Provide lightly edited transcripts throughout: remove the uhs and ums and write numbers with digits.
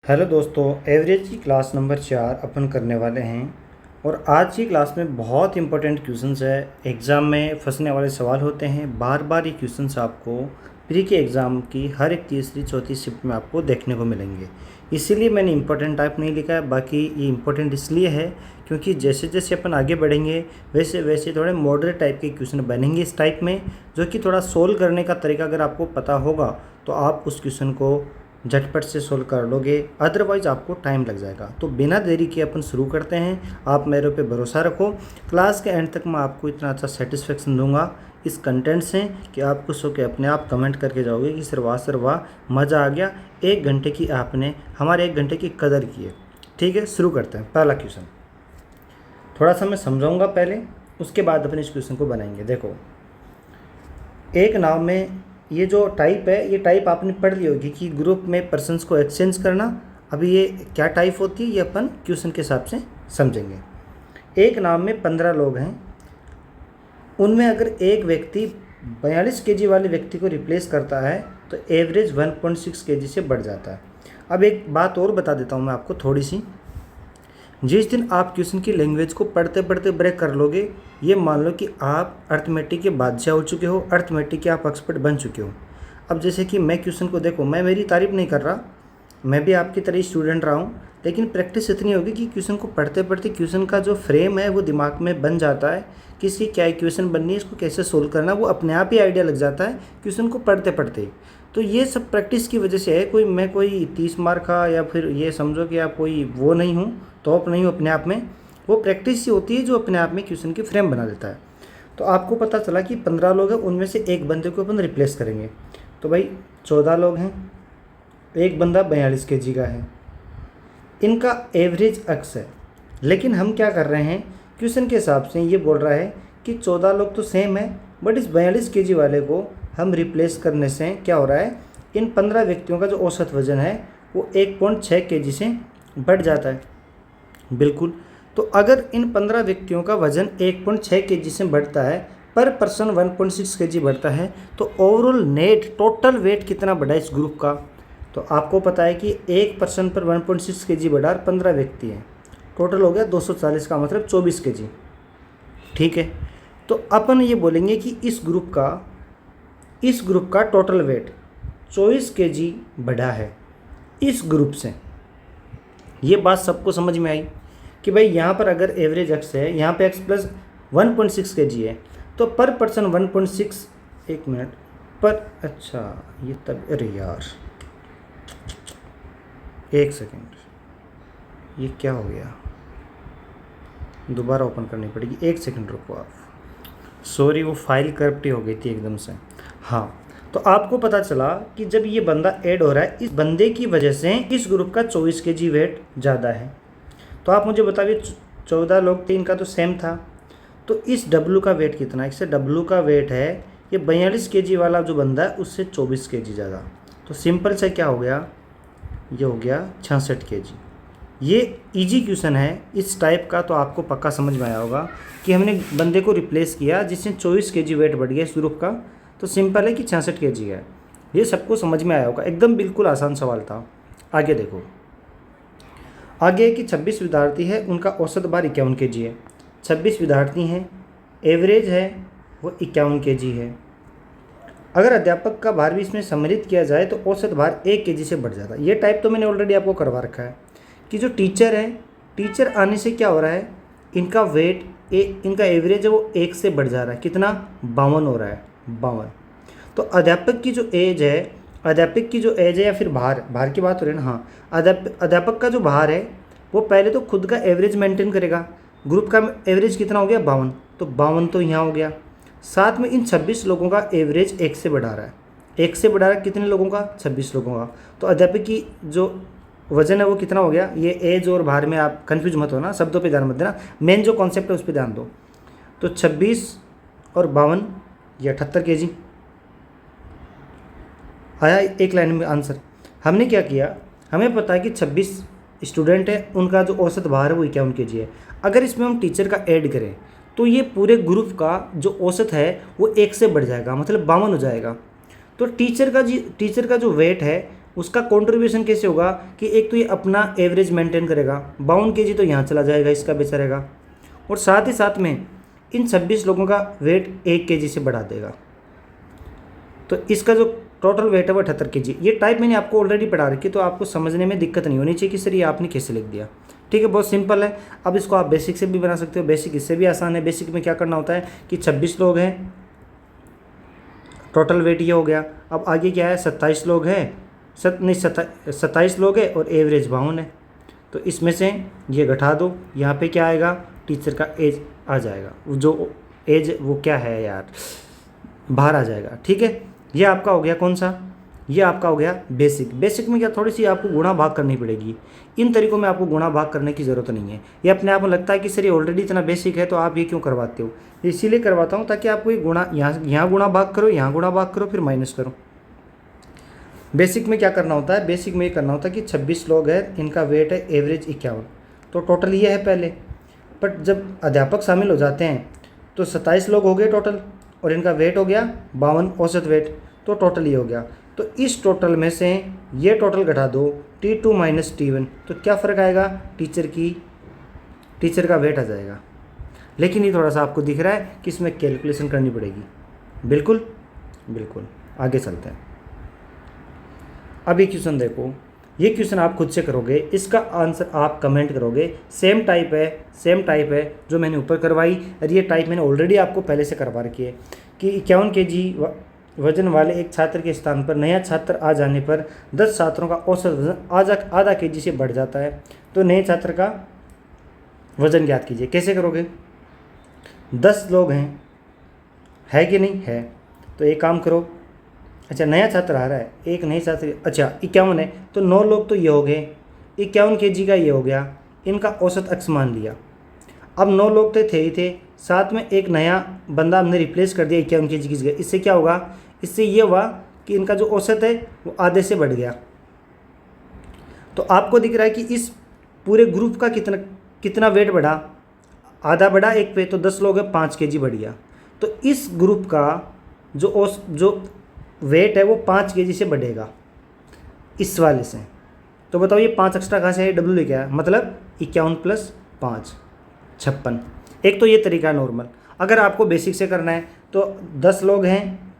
Hello दोस्तों, average की class number 4 अपन करने वाले हैं। और आज की क्लास में बहुत इंपॉर्टेंट क्वेश्चंस है। एग्ज़ाम में फंसने वाले सवाल होते हैं। बार बार ये क्वेश्चंस आपको प्री के एग्ज़ाम की हर एक तीसरी चौथी शिफ्ट में आपको देखने को मिलेंगे। इसीलिए मैंने इंपॉर्टेंट टाइप नहीं लिखा है। बाकी ये इंपॉर्टेंट इसलिए है क्योंकि जैसे जैसे अपन आगे बढ़ेंगे वैसे वैसे थोड़े मॉडरेट टाइप के क्वेश्चन बनेंगे इस टाइप में, जो कि थोड़ा सोल्व करने का तरीका अगर आपको पता होगा तो आप उस क्वेश्चन को झटपट से सोल्व कर लोगे, अदरवाइज़ आपको टाइम लग जाएगा। तो बिना देरी के अपन शुरू करते हैं। आप मेरे पे भरोसा रखो। क्लास के एंड तक मैं आपको इतना अच्छा सेटिस्फेक्शन दूंगा इस कंटेंट से कि आप खुश होकर अपने आप कमेंट करके जाओगे कि सर वाह मज़ा आ गया। 1 घंटे की आपने हमारे 1 घंटे की कदर की है। ठीक है, शुरू करते हैं। पहला क्वेश्चन थोड़ा सा मैं समझाऊंगा पहले, उसके बाद अपन इस क्वेश्चन को बनाएंगे। देखो, एक नाव में ये जो टाइप है, ये टाइप आपने पढ़ ली होगी कि ग्रुप में पर्सन्स को एक्सचेंज करना। अभी ये क्या टाइप होती है ये अपन क्वेश्चन के हिसाब से समझेंगे। एक नाव में 15 लोग हैं, उनमें अगर एक व्यक्ति 42 केजी वाले व्यक्ति को रिप्लेस करता है तो एवरेज 1.6 केजी से बढ़ जाता है। अब एक बात और बता देता हूँ मैं आपको थोड़ी सी। जिस दिन आप क्वेश्चन की लैंग्वेज को पढ़ते पढ़ते ब्रेक कर लोगे, ये मान लो कि आप अर्थमेटिक के बादशाह हो चुके हो, अर्थमेटिक के आप एक्सपर्ट बन चुके हो। अब जैसे कि मैं क्वेश्चन को देखो, मैं मेरी तारीफ नहीं कर रहा, मैं भी आपकी तरह स्टूडेंट रहा हूँ, लेकिन प्रैक्टिस इतनी होगी कि क्वेश्चन को पढ़ते पढ़ते क्वेश्चन का जो फ्रेम है वो दिमाग में बन जाता है कि इसकी क्या इक्वेशन बननी है, इसको कैसे सोल्व करना, वो अपने आप ही आइडिया लग जाता है क्वेश्चन को पढ़ते पढ़ते। तो ये सब प्रैक्टिस की वजह से है। मैं कोई 30 मार्क का या फिर ये समझो कि आप कोई वो नहीं हूँ, टॉप नहीं हूँ अपने आप में। वो प्रैक्टिस ही होती है जो अपने आप में क्वेश्चन की फ्रेम बना देता है। तो आपको पता चला कि 15 लोग हैं, उनमें से एक बंदे को अपन रिप्लेस करेंगे। तो भाई 14 लोग हैं, एक बंदा 42 केजी का है, इनका एवरेज अक्स है। लेकिन हम क्या कर रहे हैं, क्वेश्चन के हिसाब से ये बोल रहा है कि 14 लोग तो सेम है, बट इस 42 केजी वाले को हम रिप्लेस करने से क्या हो रहा है, इन 15 व्यक्तियों का जो औसत वजन है वो 1.6 केजी से बढ़ जाता है। बिल्कुल। तो अगर इन 15 व्यक्तियों का वजन 1.6 केजी से बढ़ता है, पर पर्सन 1.6 केजी बढ़ता है, तो ओवरऑल नेट टोटल वेट कितना बढ़ा इस ग्रुप का। तो आपको पता है कि एक पर्सन पर 1.6 केजी बढ़ा और 15 व्यक्ति हैं, टोटल हो गया 240 का मतलब 24 केजी। ठीक है, तो अपन ये बोलेंगे कि इस ग्रुप का टोटल वेट 24 केजी बढ़ा है इस ग्रुप से। ये बात सबको समझ में आई कि भाई यहाँ पर अगर एवरेज एक्स है, यहाँ पे एक्स प्लस 1.6 केजी है, तो पर पर्सन 1.6, एक मिनट पर, अच्छा ये तब, अरे यार एक सेकेंड, ये क्या हो गया, दोबारा ओपन करनी पड़ेगी। एक सेकेंड रुको आप, सॉरी वो फाइल करप्ट हो गई थी एकदम से। हाँ, तो आपको पता चला कि जब ये बंदा ऐड हो रहा है, इस बंदे की वजह से इस ग्रुप का 24 केजी वेट ज़्यादा है। तो आप मुझे बताइए, 14 लोग थे, इनका तो सेम था, तो इस डब्लू का वेट कितना है। इससे डब्लू का वेट है ये 42 केजी वाला जो बंदा है उससे 24 केजी ज़्यादा। तो सिंपल से क्या हो गया, ये हो गया 66 केजी। ये इजी क्वेश्चन है इस टाइप का, तो आपको पक्का समझ में आया होगा कि हमने बंदे को रिप्लेस किया जिससे 24 केजी वेट बढ़ गया इस ग्रुप का। तो सिंपल है कि 66 केजी है। ये सबको समझ में आया होगा, एकदम बिल्कुल आसान सवाल था। आगे देखो, आगे कि 26 विद्यार्थी है, उनका औसत भार 51 केजी है। 26 विद्यार्थी हैं, एवरेज है वो 51 केजी है। अगर अध्यापक का भार भी इसमें सम्मिलित किया जाए तो औसत भार 1 केजी से बढ़ जाता है। ये टाइप तो मैंने ऑलरेडी आपको करवा रखा है कि जो टीचर है, टीचर आने से क्या हो रहा है, इनका वेट इनका एवरेज है वो 1 से बढ़ जा रहा है। कितना, 52 हो रहा है, 52। तो अध्यापक की जो एज है या फिर भार की बात हो रही है ना, हाँ, अध्यापक का जो भार है वो पहले तो खुद का एवरेज मेंटेन करेगा। ग्रुप का एवरेज कितना हो गया, 52, तो 52 तो यहाँ हो गया। साथ में इन 26 लोगों का एवरेज 1 से बढ़ा रहा है। 1 से बढ़ा रहा है कितने लोगों का, 26 लोगों का। तो अध्यापक की जो वजन है वो कितना हो गया। ये एज और भार में आप कंफ्यूज मत होना, शब्दों पे ध्यान मत देना, मेन जो कॉन्सेप्ट है उस पर ध्यान दो। तो 26 और 52 ये 78 केजी आया एक लाइन में आंसर। हमने क्या किया, हमें पता है कि 26 स्टूडेंट है, उनका जो औसत भार है वो 51 केजी है। अगर इसमें हम टीचर का ऐड करें तो ये पूरे ग्रुप का जो औसत है वो 1 से बढ़ जाएगा, मतलब 52 हो जाएगा। तो टीचर का जो वेट है उसका कंट्रीब्यूशन कैसे होगा कि एक तो ये अपना एवरेज मेंटेन करेगा, 52 केजी तो यहाँ चला जाएगा, इसका बेचा रहेगा, और साथ ही साथ में इन 26 लोगों का वेट 1 केजी से बढ़ा देगा। तो इसका जो टोटल वेट है वो 78 केजी। ये टाइप मैंने आपको ऑलरेडी पढ़ा रखी, तो आपको समझने में दिक्कत नहीं होनी चाहिए कि सर ये आपने कैसे लिख दिया। ठीक है, बहुत सिंपल है। अब इसको आप बेसिक से भी बना सकते हो, बेसिक इससे भी आसान है। बेसिक में क्या करना होता है कि 26 लोग हैं, टोटल वेट ये हो गया। अब आगे क्या है, 27 लोग हैं, 27 लोग हैं और एवरेज 52 है। तो इसमें से ये घटा दो, यहाँ पे क्या आएगा, टीचर का एज आ जाएगा, जो एज वो क्या है यार, बाहर आ जाएगा। ठीक है, ये आपका हो गया कौन सा, ये आपका हो गया बेसिक। बेसिक में क्या थोड़ी सी आपको गुणा भाग करनी पड़ेगी। इन तरीकों में आपको गुणा भाग करने की ज़रूरत नहीं है। ये अपने आप में लगता है कि सर ये ऑलरेडी इतना बेसिक है तो आप ये क्यों करवाते हो, इसीलिए करवाता हूँ ताकि आपको ये गुणा यहाँ गुणा भाग करो, यहाँ गुणा भाग करो, फिर माइनस करो। बेसिक में क्या करना होता है, बेसिक में ये करना होता है कि 26 लोग हैं, इनका वेट है एवरेज 51, तो टोटल ये है पहले। बट जब अध्यापक शामिल हो जाते हैं तो 27 लोग हो गए टोटल, और इनका वेट हो गया 52 औसत वेट, तो टोटल ये हो गया। तो इस टोटल में से ये टोटल घटा दो, T2 माइनस T1, तो क्या फ़र्क आएगा, टीचर का वेट आ जाएगा। लेकिन ये थोड़ा सा आपको दिख रहा है कि इसमें कैलकुलेशन करनी पड़ेगी। बिल्कुल बिल्कुल, आगे चलते हैं। अब ये क्वेश्चन देखो, ये क्वेश्चन आप खुद से करोगे, इसका आंसर आप कमेंट करोगे। सेम टाइप है जो मैंने ऊपर करवाई, और ये टाइप मैंने ऑलरेडी आपको पहले से करवा रखी है कि 51 केजी वजन वाले एक छात्र के स्थान पर नया छात्र आ जाने पर 10 छात्रों का औसत वजन आधा केजी से बढ़ जाता है। तो नए छात्र का वजन ज्ञात कीजिए। कैसे करोगे, 10 लोग हैं, है कि नहीं है, तो एक काम करो, अच्छा नया छात्र आ रहा है, एक नए छात्र, अच्छा 51 है, तो 9 लोग तो ये हो गए, 51 केजी का ये हो गया, इनका औसत अक्स मान लिया। अब 9 लोग तो थे ही थे, साथ में एक नया बंदा हमने रिप्लेस कर दिया 51 केजी की जगह। इससे क्या होगा, इससे ये हुआ कि इनका जो औसत है वो आधे से बढ़ गया। तो आपको दिख रहा है कि इस पूरे ग्रुप का कितना वेट बढ़ा, आधा बढ़ा एक पे, तो 10 लोग हैं, 5 केजी बढ़ गया। तो इस ग्रुप का जो वेट है वो 5 केजी से बढ़ेगा इस वाले से। तो बताओ ये 5 एक्स्ट्रा कहाँ से है, डब्ल्यू लेके आया, मतलब 51 प्लस 5 56। एक तो ये तरीका है नॉर्मल। अगर आपको बेसिक से करना है तो 10 लोग हैं,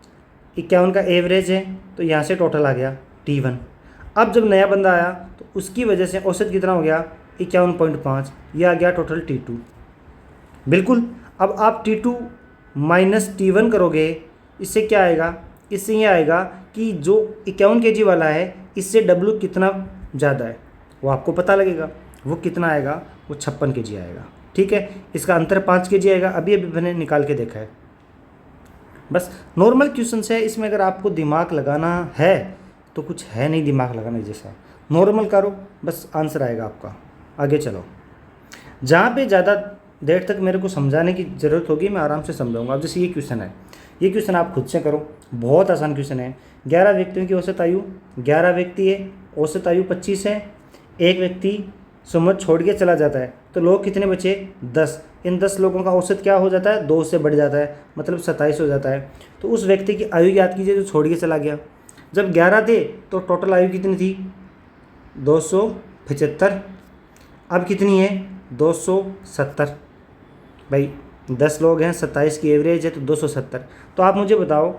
51 का एवरेज है, तो यहाँ से टोटल आ गया T1। अब जब नया बंदा आया तो उसकी वजह से औसत कितना हो गया 51.5, ये आ गया टोटल T2। बिल्कुल, अब आप T2 माइनस T1 करोगे, इससे क्या आएगा, इससे ये आएगा कि जो 51 केजी वाला है इससे W कितना ज़्यादा है वो आपको पता लगेगा। वो कितना आएगा, वो 56 केजी आएगा। ठीक है, इसका अंतर 5 केजी आएगा। अभी मैंने निकाल के देखा है। बस नॉर्मल क्वेश्चन है, इसमें अगर आपको दिमाग लगाना है तो कुछ है नहीं दिमाग लगाने जैसा, नॉर्मल करो बस आंसर आएगा आपका। आगे चलो, जहाँ पे ज़्यादा देर तक मेरे को समझाने की ज़रूरत होगी मैं आराम से समझाऊंगा। अब जैसे ये क्वेश्चन है, ये क्वेश्चन आप खुद से करो, बहुत आसान क्वेश्चन है। 11 व्यक्तियों की औसत आयु, 11 व्यक्ति है, औसत आयु 25 है, एक व्यक्ति सुमत छोड़ के चला जाता है, तो लोग कितने बचे 10। इन 10 लोगों का औसत क्या हो जाता है, 2 से बढ़ जाता है, मतलब 27 हो जाता है। तो उस व्यक्ति की आयु याद कीजिए जो छोड़ के चला गया। जब 11 थे तो टोटल आयु कितनी थी 275, अब कितनी है 270। भाई 10 लोग हैं, 27 की एवरेज है, तो 270। तो आप मुझे बताओ,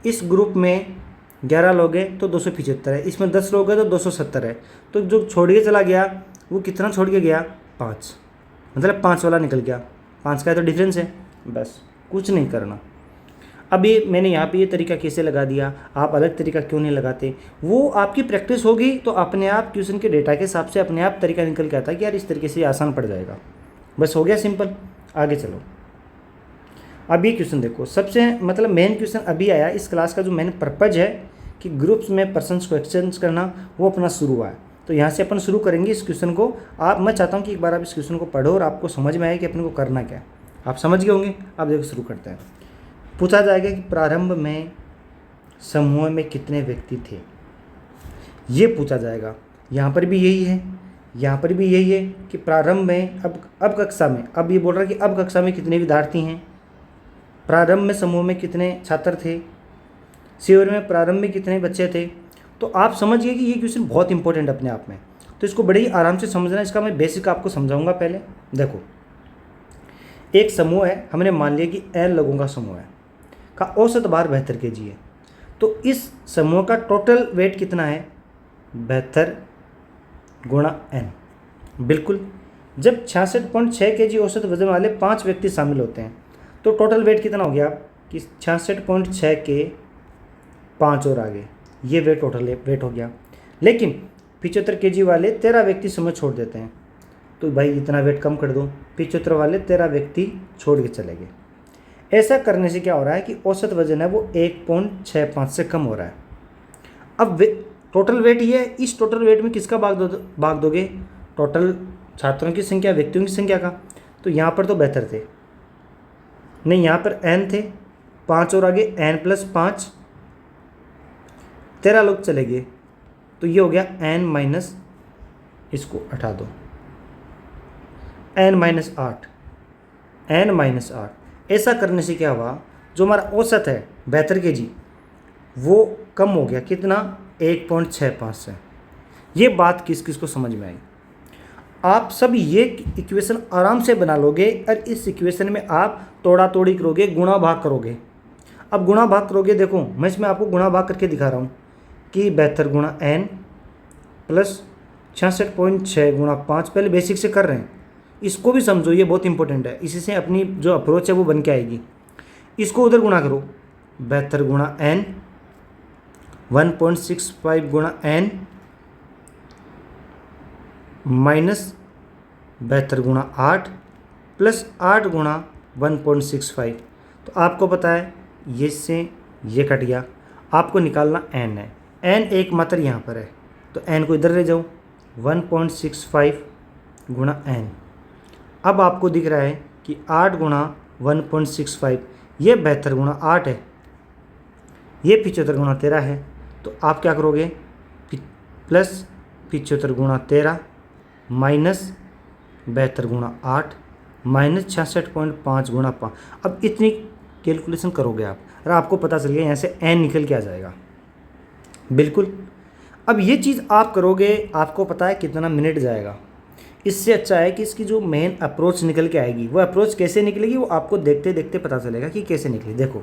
इस ग्रुप में 11 लोग हैं तो 275 है, इसमें 10 लोग हैं तो 270 है। तो जो छोड़ के चला गया वो कितना छोड़ के गया 5, मतलब 5 वाला निकल गया। 5 का तो डिफरेंस है, बस कुछ नहीं करना। अब ये मैंने यहाँ पे ये तरीका कैसे लगा दिया, आप अलग तरीका क्यों नहीं लगाते, वो आपकी प्रैक्टिस होगी तो अपने आप क्वेश्चन के डेटा के हिसाब से अपने आप तरीका निकल के आता है कि यार इस तरीके से आसान पड़ जाएगा। बस हो गया सिंपल। आगे चलो, अब ये क्वेश्चन देखो, सबसे मतलब मेन क्वेश्चन अभी आया। इस क्लास का जो मेन पर्पज है कि ग्रुप्स में पर्सन्स को एक्सचेंज करना, वो अपना शुरू हुआ है। तो यहाँ से अपन शुरू करेंगे इस क्वेश्चन को। मैं चाहता हूँ कि एक बार आप इस क्वेश्चन को पढ़ो और आपको समझ में आए कि अपन को करना क्या है। आप समझ गए होंगे। अब देखो शुरू करते हैं। पूछा जाएगा कि प्रारंभ में समूह में कितने व्यक्ति थे, ये पूछा जाएगा। यहाँ पर भी यही है, यहाँ पर भी यही है कि प्रारंभ में अब कक्षा में, अब ये बोल रहा है कि अब कक्षा में कितने विद्यार्थी हैं, प्रारंभ में समूह में कितने छात्र थे, शिविर में प्रारंभ में कितने बच्चे थे, तो आप समझिए कि ये क्वेश्चन बहुत इंपॉर्टेंट अपने आप में, तो इसको बड़े ही आराम से समझना। इसका मैं बेसिक आपको समझाऊंगा। पहले देखो, एक समूह है, हमने मान लिया कि n लोगों का समूह है, का औसत भार 72 kg है। तो इस समूह का टोटल वेट कितना है? 72 गुणा n। बिल्कुल, जब 66.6 kg औसत वजन वाले 5 व्यक्ति शामिल होते हैं तो टोटल वेट कितना हो गया कि 66.6 के 5 और आगे, ये वेट टोटल वेट हो गया। लेकिन 75 kg वाले 13 व्यक्ति समूह छोड़ देते हैं, तो भाई इतना वेट कम कर दो, 75 वाले 13 व्यक्ति छोड़ के चले गए। ऐसा करने से क्या हो रहा है कि औसत वजन है वो 1.65 से कम हो रहा है। अब टोटल वेट ये है, इस टोटल वेट में किसका भाग दोगे? टोटल छात्रों की संख्या, व्यक्तियों की संख्या का। तो यहाँ पर तो 72 थे, नहीं यहाँ पर n थे, 5 और आगे n + 5, 13 लोग चले गए, तो ये हो गया n - इसको हटा दो, n - 8, n - 8। ऐसा करने से क्या हुआ, जो हमारा औसत है 72 kg वो कम हो गया, कितना? 1.65 से। ये बात किस किस को समझ में आई? आप सब ये इक्वेशन आराम से बना लोगे, और इस इक्वेशन में आप तोड़ा तोड़ी करोगे, गुणा भाग करोगे। अब गुणा भाग करोगे, देखो मैं इसमें आपको गुणा भाग करके दिखा रहा हूँ कि 72 गुणा n प्लस 66.6 गुणा 5, पहले बेसिक से कर रहे हैं, इसको भी समझो, ये बहुत इंपॉर्टेंट है, इसी से अपनी जो अप्रोच है वो बन के आएगी। इसको उधर गुणा करो, 72 गुणा n, 1.65 गुणा n माइनस 72 गुणा 8 प्लस 8 गुणा 1.65। तो आपको पता है ये से ये कट गया, आपको निकालना n है। n एक मात्र यहाँ पर है, तो n को इधर ले जाओ, 1.65 गुणा n। अब आपको दिख रहा है कि 8 गुणा 1.65, ये 72 गुणा 8 है, ये 75 गुणा 13 है। तो आप क्या करोगे? प्लस 75 गुणा 13 माइनस 72 गुणा 8 माइनस 66.5 गुणा 5। अब इतनी कैलकुलेशन करोगे आप, और आपको पता चल गया यहाँ से n निकल के आ जाएगा। बिल्कुल, अब ये चीज़ आप करोगे, आपको पता है कितना मिनट जाएगा। इससे अच्छा है कि इसकी जो मेन अप्रोच निकल के आएगी, वो अप्रोच कैसे निकलेगी वो आपको देखते देखते पता चलेगा कि कैसे निकली। देखो,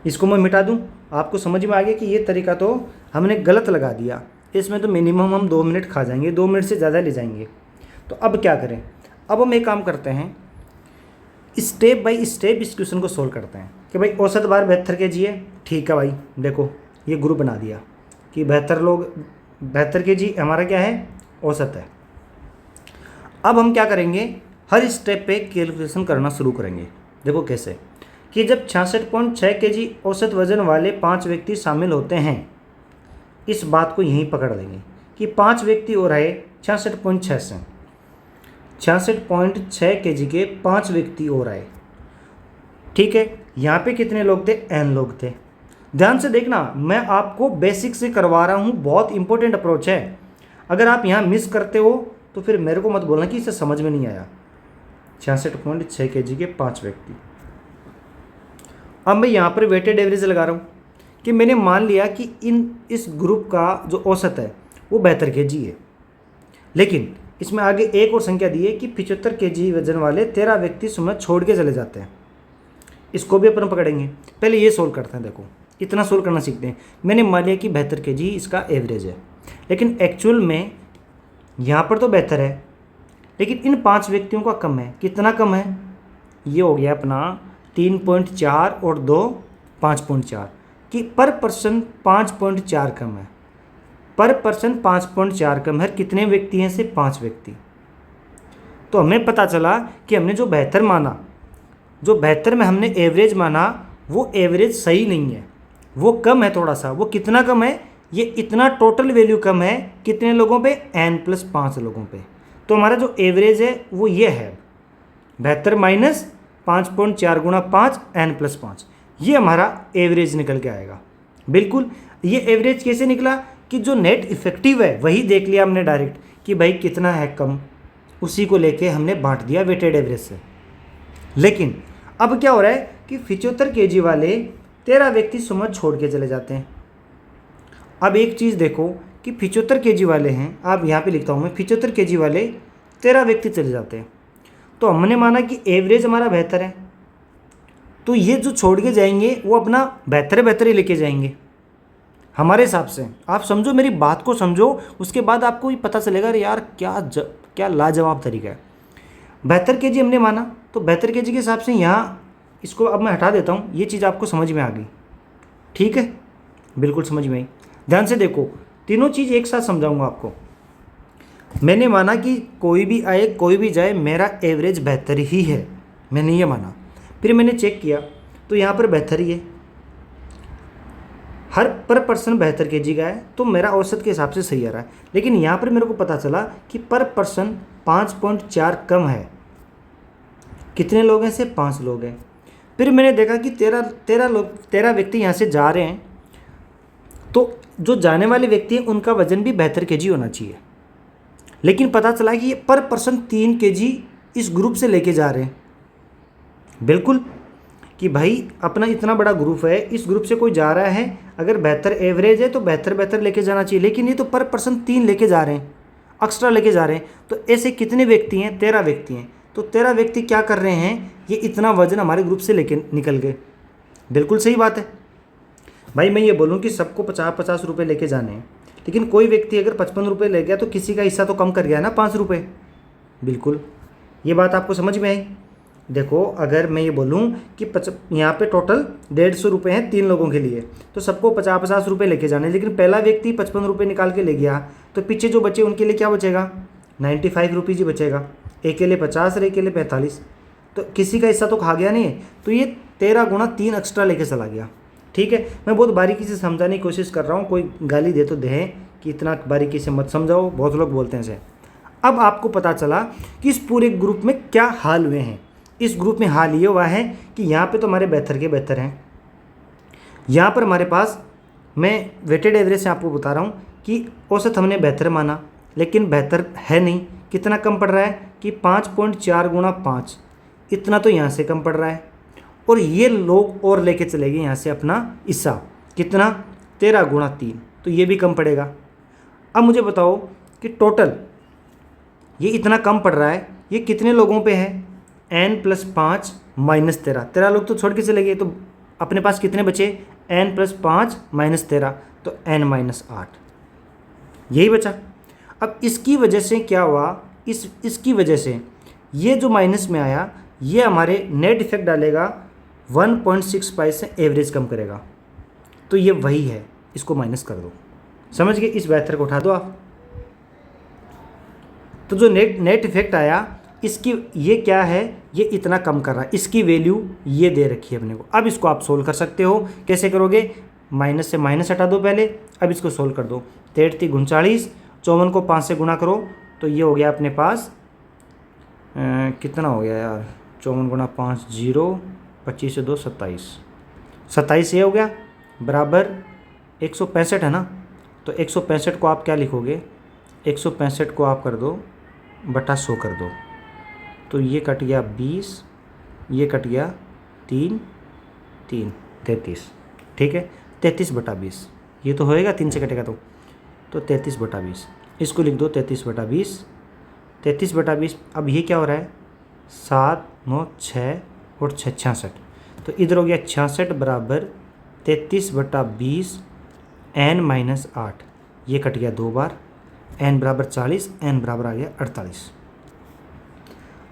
इसको मैं मिटा दूं, आपको समझ में आ गया कि ये तरीका तो हमने गलत लगा दिया, इसमें तो मिनिमम हम 2 मिनट खा जाएंगे, 2 मिनट से ज़्यादा ले जाएंगे। तो अब क्या करें? अब हम एक काम करते हैं, स्टेप बाय स्टेप इस क्वेश्चन को सोल्व करते हैं कि भाई औसत बार 72 kg है, ठीक है भाई। देखो ये ग्रुप बना दिया कि 72 kg हमारा क्या है? औसत है। अब हम क्या करेंगे? हर स्टेप पे कैलकुलेशन करना शुरू करेंगे। देखो कैसे, कि जब 66.6 kg औसत वजन वाले 5 व्यक्ति शामिल होते हैं, इस बात को यहीं पकड़ लेंगे कि 5 व्यक्ति और आए 66.6 से, 66.6 kg के 5 व्यक्ति और आए, ठीक है। यहाँ पे कितने लोग थे? n लोग थे। ध्यान से देखना, मैं आपको बेसिक से करवा रहा हूँ, बहुत इंपॉर्टेंट अप्रोच है। अगर आप यहाँ मिस करते हो तो फिर मेरे को मत बोलना कि इसे समझ में नहीं आया। 66.6 kg के 5 व्यक्ति। अब मैं यहाँ पर वेटेड एवरेज लगा रहा हूँ कि मैंने मान लिया कि इस ग्रुप का जो औसत है वो 72 kg है, लेकिन इसमें आगे एक और संख्या दी है कि 75 kg वजन वाले 13 व्यक्ति समय छोड़ के चले जाते हैं। इसको भी अपन पकड़ेंगे। पहले ये सोल्व करते हैं। देखो इतना सोल्व करना सीखते हैं। मैंने मान लिया कि 72 kg इसका एवरेज है, लेकिन एक्चुअल में यहाँ पर तो 72 है, लेकिन इन 5 व्यक्तियों का कम है। कितना कम है? ये हो गया अपना 3.4 और 2 5.4, कि पर पर्सन 5.4 कम है। पर पर्सन 5.4 कम है। कितने व्यक्ति हैं? से 5 व्यक्ति। तो हमें पता चला कि हमने जो 72 माना, जो 72 में हमने एवरेज माना, वो एवरेज सही नहीं है, वो कम है थोड़ा सा। वो कितना कम है? ये इतना टोटल वैल्यू कम है। कितने लोगों पे? n+5 लोगों पे। तो हमारा जो एवरेज है वो ये है 72 माइनस 5.4 गुणा 5 n+5। ये हमारा एवरेज निकल के आएगा। बिल्कुल, ये एवरेज कैसे निकला कि जो नेट इफेक्टिव है वही देख लिया हमने डायरेक्ट कि भाई कितना है कम, उसी को लेके हमने बांट दिया वेटेड एवरेज से। लेकिन अब क्या हो रहा है कि 75 kg वाले 13 व्यक्ति सुमत छोड़ के चले जाते हैं। अब एक चीज़ देखो कि 75 केजी वाले हैं, आप यहाँ पे लिखता हूँ मैं 75 केजी वाले 13 व्यक्ति चले जाते हैं, तो हमने माना कि एवरेज हमारा बेहतर है, तो ये जो छोड़ के जाएंगे वो अपना बेहतर ही लेके जाएंगे हमारे हिसाब से। आप समझो, मेरी बात को समझो, उसके बाद आपको ये पता चलेगा अरे यार क्या लाजवाब तरीका है। 72 केजी हमने माना, तो 72 केजी के हिसाब से यहाँ इसको अब मैं हटा देता हूँ, ये चीज़ आपको समझ में आ गई, ठीक है, बिल्कुल समझ में आई। ध्यान से देखो, तीनों चीज़ एक साथ समझाऊंगा आपको। मैंने माना कि कोई भी आए कोई भी जाए, मेरा एवरेज बेहतर ही है, मैंने ये माना। फिर मैंने चेक किया तो यहाँ पर बेहतर ही है, हर पर पर्सन 72 केजी का है, तो मेरा औसत के हिसाब से सही आ रहा है। लेकिन यहाँ पर मेरे को पता चला कि पर पर्सन 5.4 कम है। कितने लोग हैं? सिर्फ 5 लोग हैं। फिर मैंने देखा कि 13 व्यक्ति यहाँ से जा रहे हैं, तो जो जाने वाले व्यक्ति हैं उनका वजन भी 72 केजी होना चाहिए। लेकिन पता चला कि ये पर पर्सन 3 केजी इस ग्रुप से लेके जा रहे हैं। बिल्कुल, कि भाई अपना इतना बड़ा ग्रुप है, इस ग्रुप से कोई जा रहा है, अगर बेहतर एवरेज है तो बेहतर लेके जाना चाहिए, लेकिन ये तो पर पर्सन 3 लेके जा रहे हैं, एक्स्ट्रा लेके जा रहे हैं। तो ऐसे कितने व्यक्ति हैं? 13 व्यक्ति हैं। तो 13 व्यक्ति क्या कर रहे हैं? ये इतना वजन हमारे ग्रुप से लेके निकल गए। बिल्कुल सही बात है भाई। मैं ये बोलूँ कि सबको 50-50 रुपये लेके जाने हैं, लेकिन कोई व्यक्ति अगर 55 रुपये ले गया तो किसी का हिस्सा तो कम कर गया ना 5 रुपये। बिल्कुल, ये बात आपको समझ में आई। देखो, अगर मैं ये बोलूँ कि यहाँ पे टोटल 150 रुपये हैं 3 लोगों के लिए, तो सबको 50-50 रुपये लेके जाने, लेकिन पहला व्यक्ति 55 रुपये निकाल के ले गया, तो पीछे जो बचे उनके लिए क्या बचेगा? 95 रुपीज़ ही बचेगा। एक के लिए 50 और एक के लिए 45, तो किसी का हिस्सा तो खा गया नहीं है। तो ये 13 गुणा 3 एक्स्ट्रा लेके चला गया। ठीक है, मैं बहुत बारीकी से समझाने की कोशिश कर रहा हूँ, कोई गाली दे तो दे कि इतना बारीकी से मत समझाओ, बहुत लोग बोलते हैं इसे। अब आपको पता चला कि इस पूरे ग्रुप में क्या हाल हुए हैं। इस ग्रुप में हाल ये हुआ है कि यहाँ पे तो हमारे बेहतर हैं, यहाँ पर हमारे पास, मैं वेटेड एवरेज से आपको बता रहा हूँ कि औसत हमने बेहतर माना, लेकिन बेहतर है नहीं। कितना कम पड़ रहा है कि 5.4 गुणा 5, इतना तो यहाँ से कम पड़ रहा है। और ये लोग और लेके चले गए यहाँ से अपना हिस्सा, कितना? 13 गुणा 3, तो ये भी कम पड़ेगा। अब मुझे बताओ कि टोटल ये इतना कम पड़ रहा है, ये कितने लोगों पे है? n+5 - 13 लोग तो छोड़ के चले गए, तो अपने पास कितने बचे? n+5 - 13, तो n-8, यही बचा। अब इसकी वजह से क्या हुआ? इसकी वजह से ये जो माइनस में आया, ये हमारे नेट इफेक्ट डालेगा 1.65 से एवरेज कम करेगा, तो ये वही है, इसको माइनस कर दो। समझ गए? इस बेहतर को उठा दो आप। तो जो नेट इफेक्ट आया, इसकी ये क्या है? ये इतना कम कर रहा है, इसकी वैल्यू ये दे रखी है अपने को। अब इसको आप सोल्व कर सकते हो। कैसे करोगे? माइनस से माइनस हटा दो पहले, अब इसको सोल्व कर दो। 33 39, 54 को 5 से गुणा करो, तो ये हो गया अपने पास कितना हो गया यार? 54 गुणा 5 0, 25 से 2 27, 27 ये हो गया, बराबर 165 है ना। तो 165 को आप क्या लिखोगे? 165 को आप कर दो बटा 100 कर दो, तो ये कट गया 20, ये कट गया 3 3 33, ठीक है। 33 बटा 20, ये तो होएगा, 3 से कटेगा तो 33 बटा 20, इसको लिख दो 33 बटा 20। 33 बटा 20, अब ये क्या हो रहा है? 7 9 6 और 6 66, तो इधर हो गया 66 बराबर 33 बटा 20 n-8, ये कट गया 2 बार, n बराबर 40, n बराबर आ गया 48।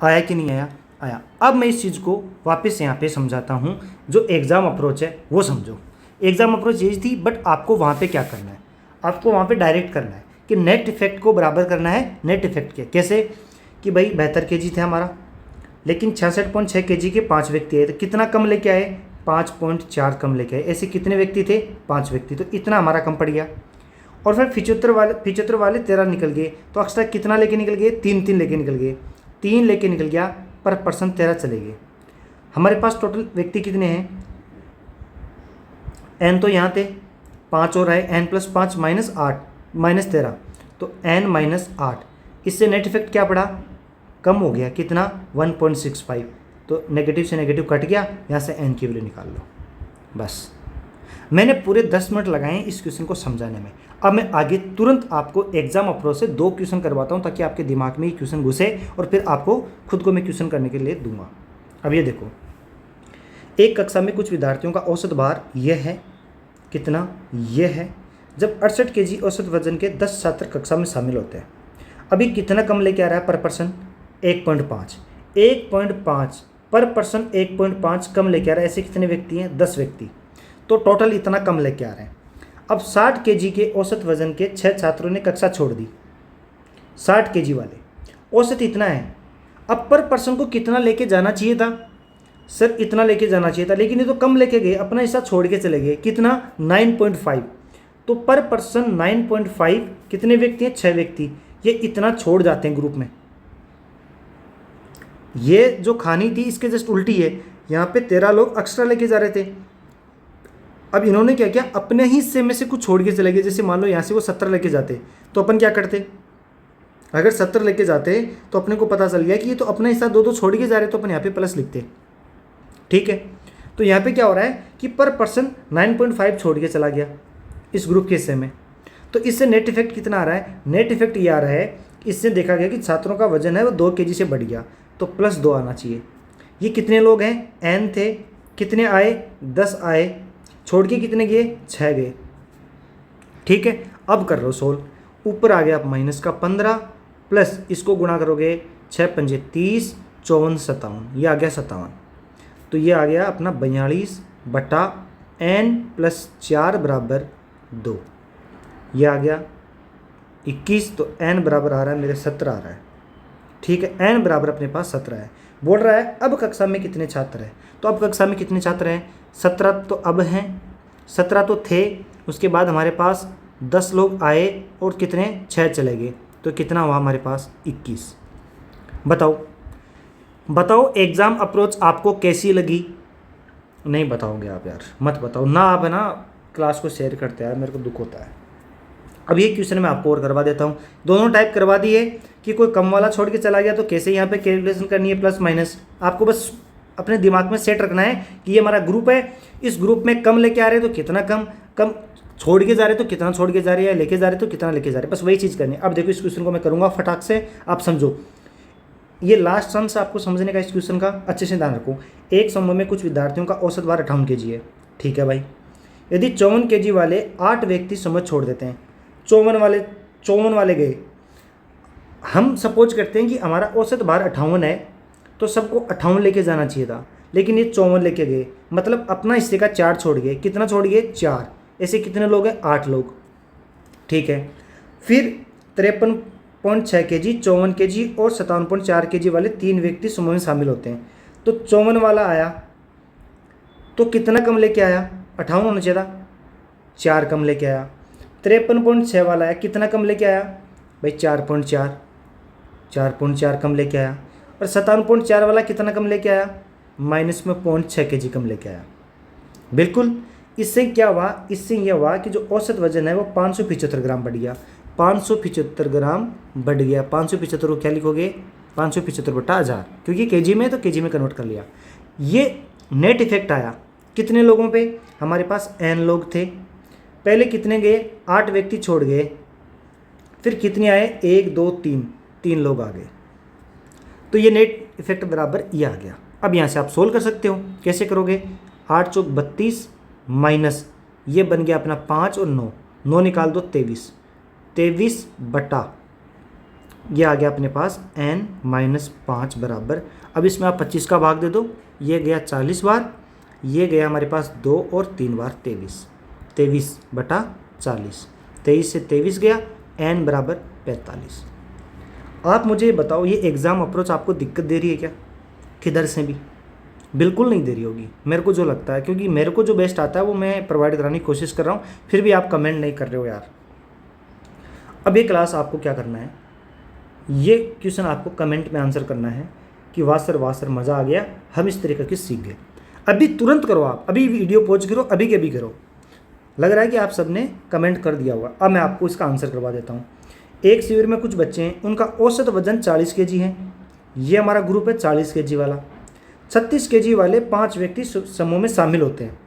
आया कि नहीं आया? आया। अब मैं इस चीज़ को वापस यहाँ पे समझाता हूँ। जो एग्ज़ाम अप्रोच है वो समझो। एग्ज़ाम अप्रोच यही थी, बट आपको वहाँ पे क्या करना है? आपको वहाँ पे डायरेक्ट करना है कि नेट इफेक्ट को बराबर करना है नेट इफेक्ट के। कैसे? कि भाई 72 केजी थे हमारा, लेकिन 66.6 केजी के 5 व्यक्ति आए, तो कितना कम लेके आए? 5.4 कम लेके आए। ऐसे कितने व्यक्ति थे? 5 व्यक्ति, तो इतना हमारा कम पड़ गया। और फिर 75 वाले 13 निकल गए, तो एक्स्ट्रा कितना लेके निकल गए? 3 लेके निकल गए, 3 लेके निकल गया, पर पर्सन 13 चले गए। हमारे पास टोटल व्यक्ति कितने हैं? n तो यहाँ थे 5 और आए, n+5 - 13, तो n-8। इससे नेट इफेक्ट क्या पड़ा? कम हो गया, कितना? 1.65, तो नेगेटिव से नेगेटिव कट गया, यहाँ से n की वैल्यू निकाल लो बस। मैंने पूरे 10 मिनट लगाए हैं इस क्वेश्चन को समझाने में। अब मैं आगे तुरंत आपको एग्जाम अप्रोच से 2 क्वेश्चन करवाता हूं ताकि आपके दिमाग में ये क्वेश्चन घुसे और फिर आपको खुद को मैं क्वेश्चन करने के लिए दूंगा। अब ये देखो, एक कक्षा में कुछ विद्यार्थियों का औसत भार यह है, कितना, यह है। जब 68 kg औसत वजन के 10 छात्र कक्षा में शामिल होते हैं। अभी कितना कम लेके आ रहा है पर पर्सन? 1.5 पर पर्सन 1.5 कम लेके आ रहा है। ऐसे कितने व्यक्ति हैं? 10 व्यक्ति, तो टोटल इतना कम लेके आ रहे हैं। अब 60 kg के औसत वजन के 6 छात्रों ने कक्षा छोड़ दी। 60 kg वाले, औसत इतना है। अब पर पर्सन को कितना लेके जाना चाहिए था? सर इतना लेके जाना चाहिए था, लेकिन ये तो कम लेके गए, अपना हिस्सा छोड़ के चले गए। कितना? 9.5। तो पर पर्सन 9.5, कितने व्यक्ति हैं? 6 व्यक्ति। ये इतना छोड़ जाते हैं ग्रुप में। ये जो कहानी थी इसके जस्ट उल्टी है। यहाँ पे 13 लोग एक्स्ट्रा लेके जा रहे थे। अब इन्होंने क्या किया, अपने ही हिस्से में से कुछ छोड़ के चले गए। जैसे मान लो यहाँ से वो 70 लेके जाते, तो अपन क्या करते? अगर 70 लेके जाते तो अपने को पता चल गया कि ये तो अपना हिस्सा 2-2 छोड़ के जा रहे, तो अपन यहाँ पे प्लस लिखते। ठीक है, तो यहाँ पे क्या हो रहा है कि पर पर्सन 9.5 छोड़ के चला गया इस ग्रुप के हिस्से में। तो इससे नेट इफेक्ट कितना आ रहा है? नेट इफेक्ट ये आ रहा है, इससे देखा गया कि छात्रों का वजन है वो 2 kg से बढ़ गया, तो +2 आना चाहिए। ये कितने लोग हैं? n थे। कितने आए? 10 आए। छोड़ के कितने गए? 6 गए। ठीक है, अब कर लो सोल्व। ऊपर आ गया माइनस का 15 प्लस इसको गुणा करोगे 6 पंजे 30, 54 57, ये आ गया 57। तो ये आ गया अपना 42 बटा n + 4 बराबर 2। ये आ गया 21, तो n बराबर आ रहा है मेरे 17 आ रहा है। ठीक है, n बराबर अपने पास 17 है। बोल रहा है अब कक्षा में कितने छात्र हैं? तो अब कक्षा में कितने छात्र हैं? 17 तो अब हैं, 17 तो थे। उसके बाद हमारे पास 10 लोग आए और कितने? 6 चले गए, तो कितना हुआ हमारे पास? 21। बताओ एग्ज़ाम अप्रोच आपको कैसी लगी? नहीं बताओगे आप यार, मत बताओ ना। आप है ना क्लास को शेयर करते हैं, मेरे को दुख होता है। अब ये क्वेश्चन मैं आपको और करवा देता हूँ। दोनों टाइप करवा दिए कि कोई कम वाला छोड़ के चला गया तो कैसे यहाँ पे कैलकुलेशन करनी है प्लस माइनस। आपको बस अपने दिमाग में सेट रखना है कि ये हमारा ग्रुप है, इस ग्रुप में कम लेके आ रहे हैं तो कितना कम छोड़ के जा रहे तो कितना छोड़ के जा रहे हैं, लेके जा रहे तो कितना लेके जा रहे हैं, बस वही चीज़ करनी है। अब देखो इस क्वेश्चन को मैं करूँगा फटाक से, आप समझो। ये लास्ट चांस आपको समझने का इस क्वेश्चन का, अच्छे से ध्यान रखो। एक समूह में कुछ विद्यार्थियों का औसत भार 58 kg है। ठीक है भाई, यदि 54 kg वाले 8 व्यक्ति समूह छोड़ देते हैं, 54 वाले गए, हम सपोज करते हैं कि हमारा औसत भार 58 है, तो सबको 58 लेके जाना चाहिए था, लेकिन ये 54 लेके गए, मतलब अपना हिस्से का 4 छोड़ गए। कितना छोड़ गए? 4। ऐसे कितने लोग हैं? 8 लोग। ठीक है, फिर 53.6 kg, 54 kg और 57.4 kg वाले 3 व्यक्ति समूह में शामिल होते हैं। तो 54 वाला आया तो कितना कम लेके आया? 58 होना चाहिए था, 4 कम लेके आया। 53.6 वाला आया, कितना कम लेके आया भाई? 4.4 कम लेके आया। और 57.4 वाला कितना कम लेके आया? माइनस में 0.6 kg कम लेके आया। बिल्कुल, इससे क्या हुआ? इससे यह हुआ कि जो औसत वजन है वो 575 ग्राम बढ़ गया। 575 ग्राम बढ़ गया। 575 को क्या लिखोगे? 575 बटा 1000, क्योंकि केजी में तो केजी में कन्वर्ट कर लिया। ये नेट इफेक्ट आया कितने लोगों पे? हमारे पास n लोग थे। पहले कितने गए? 8 व्यक्ति छोड़ गए। फिर कितने आए? 1 2 3 लोग आ गए। तो ये नेट इफेक्ट बराबर ये आ गया। अब यहाँ से आप सोल्व कर सकते हो। कैसे करोगे? 8 चौक 32 माइनस ये बन गया अपना 5 और 9 निकाल दो 23 बटा ये आ गया अपने पास n - 5 बराबर। अब इसमें आप 25 का भाग दे दो, ये गया 40 बार, ये गया हमारे पास 2 और 3 बार 23 बटा 40। 23 से 23 गया, n बराबर 45। आप मुझे बताओ ये एग्ज़ाम अप्रोच आपको दिक्कत दे रही है क्या? किधर से भी? बिल्कुल नहीं दे रही होगी, मेरे को जो लगता है, क्योंकि मेरे को जो बेस्ट आता है वो मैं प्रोवाइड कराने की कोशिश कर रहा हूँ, फिर भी आप कमेंट नहीं कर रहे हो यार। अब ये क्लास आपको क्या करना है, ये क्वेश्चन आपको कमेंट में आंसर करना है कि वाह सर मज़ा आ गया, हम इस तरीके की सीख गए। अभी तुरंत करो, आप अभी वीडियो पॉज करो, अभी के अभी करो। लग रहा है कि आप सबने कमेंट कर दिया होगा। अब मैं आपको इसका आंसर करवा देता हूँ। एक शिविर में कुछ बच्चे हैं, उनका औसत वजन 40 kg है। ये हमारा ग्रुप है 40 kg वाला। 36 kg वाले 5 व्यक्ति समूह में शामिल होते हैं।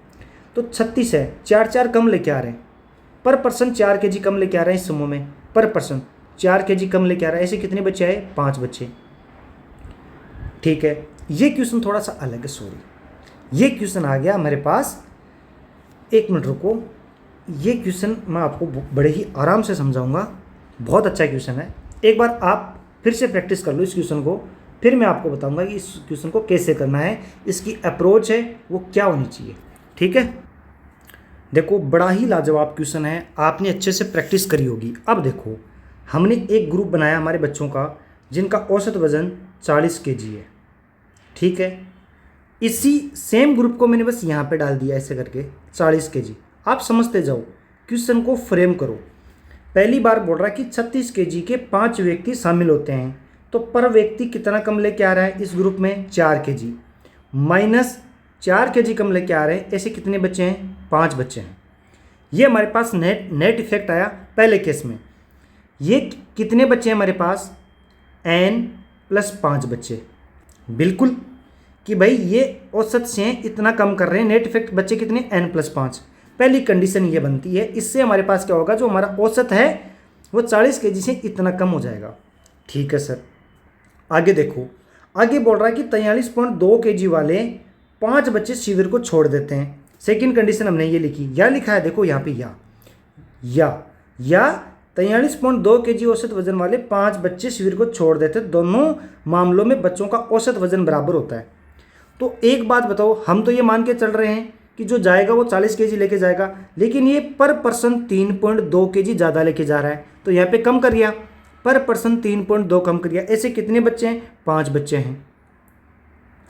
तो 36 है, 4 कम लेके आ रहे हैं, पर पर्सन 4 kg कम लेके आ रहे हैं इस समूह में, पर पर्सन 4 kg कम लेके आ रहा है। ऐसे कितने बच्चे आए? 5 बच्चे। ठीक है, ये क्वेश्चन थोड़ा सा अलग है, सॉरी ये क्वेश्चन आ गया हमारे पास, एक मिनट रुको, ये क्वेश्चन मैं आपको बड़े ही आराम से समझाऊंगा, बहुत अच्छा क्वेश्चन है। एक बार आप फिर से प्रैक्टिस कर लो इस क्वेश्चन को, फिर मैं आपको बताऊंगा कि इस क्वेश्चन को कैसे करना है, इसकी अप्रोच है वो क्या होनी चाहिए। ठीक है, देखो बड़ा ही लाजवाब क्वेश्चन है, आपने अच्छे से प्रैक्टिस करी होगी। अब देखो, हमने एक ग्रुप बनाया हमारे बच्चों का जिनका औसत वज़न 40 kg है। ठीक है, इसी सेम ग्रुप को मैंने बस यहाँ पे डाल दिया ऐसे करके 40 kg। आप समझते जाओ, क्वेश्चन को फ्रेम करो। पहली बार बोल रहा है कि 36 kg के 5 व्यक्ति शामिल होते हैं, तो पर व्यक्ति कितना कम लेके आ रहा है इस ग्रुप में? 4 kg, माइनस 4 kg कम लेके आ रहे हैं, ऐसे कितने बच्चे हैं? 5 बच्चे हैं। ये हमारे पास नेट इफेक्ट आया पहले केस में। ये कितने बच्चे हैं हमारे पास? n+5 बच्चे। बिल्कुल कि भाई ये औसत से इतना कम कर रहे हैं, नेट इफेक्ट बच्चे कितने? n+5। पहली कंडीशन ये बनती है, इससे हमारे पास क्या होगा, जो हमारा औसत है वो 40 kg से इतना कम हो जाएगा। ठीक है सर, आगे देखो, आगे बोल रहा है कि 43.2 kg वाले 5 बच्चे शिविर को छोड़ देते हैं। सेकंड कंडीशन हमने ये लिखी, या लिखा है देखो यहाँ पे, या 43.2 kg औसत वजन वाले 5 बच्चे शिविर को छोड़ देते, दोनों मामलों में बच्चों का औसत वजन बराबर होता है। तो एक बात बताओ, हम तो ये मान के चल रहे हैं कि जो जाएगा वो 40 kg लेके जाएगा, लेकिन ये पर पर्सन 3.2 kg ज़्यादा लेके जा रहा है, तो यहाँ पे कम कर दिया, पर पर्सन 3.2 कम कर दिया। ऐसे कितने बच्चे हैं? 5 बच्चे हैं,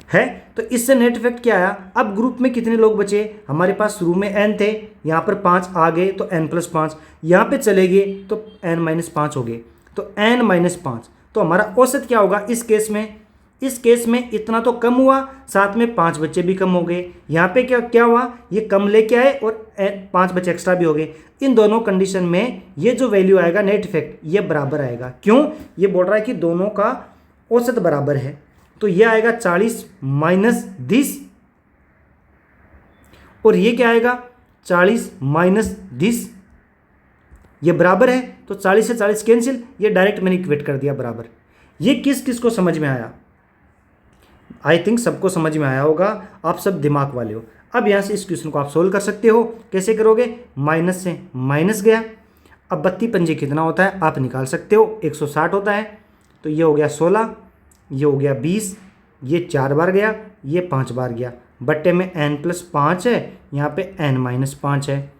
है। तो इससे नेट इफेक्ट क्या आया? अब ग्रुप में कितने लोग बचे? हमारे पास शुरू में n थे, यहाँ पर 5 आ गए तो n+5, यहाँ पे चले गए तो n-5 हो गए, तो n-5। तो हमारा औसत क्या होगा इस केस में? इस केस में इतना तो कम हुआ, साथ में 5 बच्चे भी कम हो गए। यहाँ पे क्या हुआ? ये कम लेके आए और 5 बच्चे एक्स्ट्रा भी हो गए। इन दोनों कंडीशन में ये जो वैल्यू आएगा नेट इफेक्ट, ये बराबर आएगा। क्यों? ये बोल रहा है कि दोनों का औसत बराबर है, तो ये आएगा 40 माइनस 10, और ये क्या आएगा? 40 माइनस 10। ये बराबर है, तो 40 से 40 कैंसिल, ये डायरेक्ट मैंने इक्वेट कर दिया बराबर। ये किस किस को समझ में आया? आई थिंक सबको समझ में आया होगा, आप सब दिमाग वाले हो। अब यहाँ से इस क्वेश्चन को आप सोल्व कर सकते हो। कैसे करोगे? माइनस से माइनस गया, अब 32 पंजे कितना होता है आप निकाल सकते हो, 160 होता है। तो ये हो गया 16, ये हो गया 20, ये 4 बार गया, ये 5 बार गया, बट्टे में n+5 है, यहाँ पे n-5 है,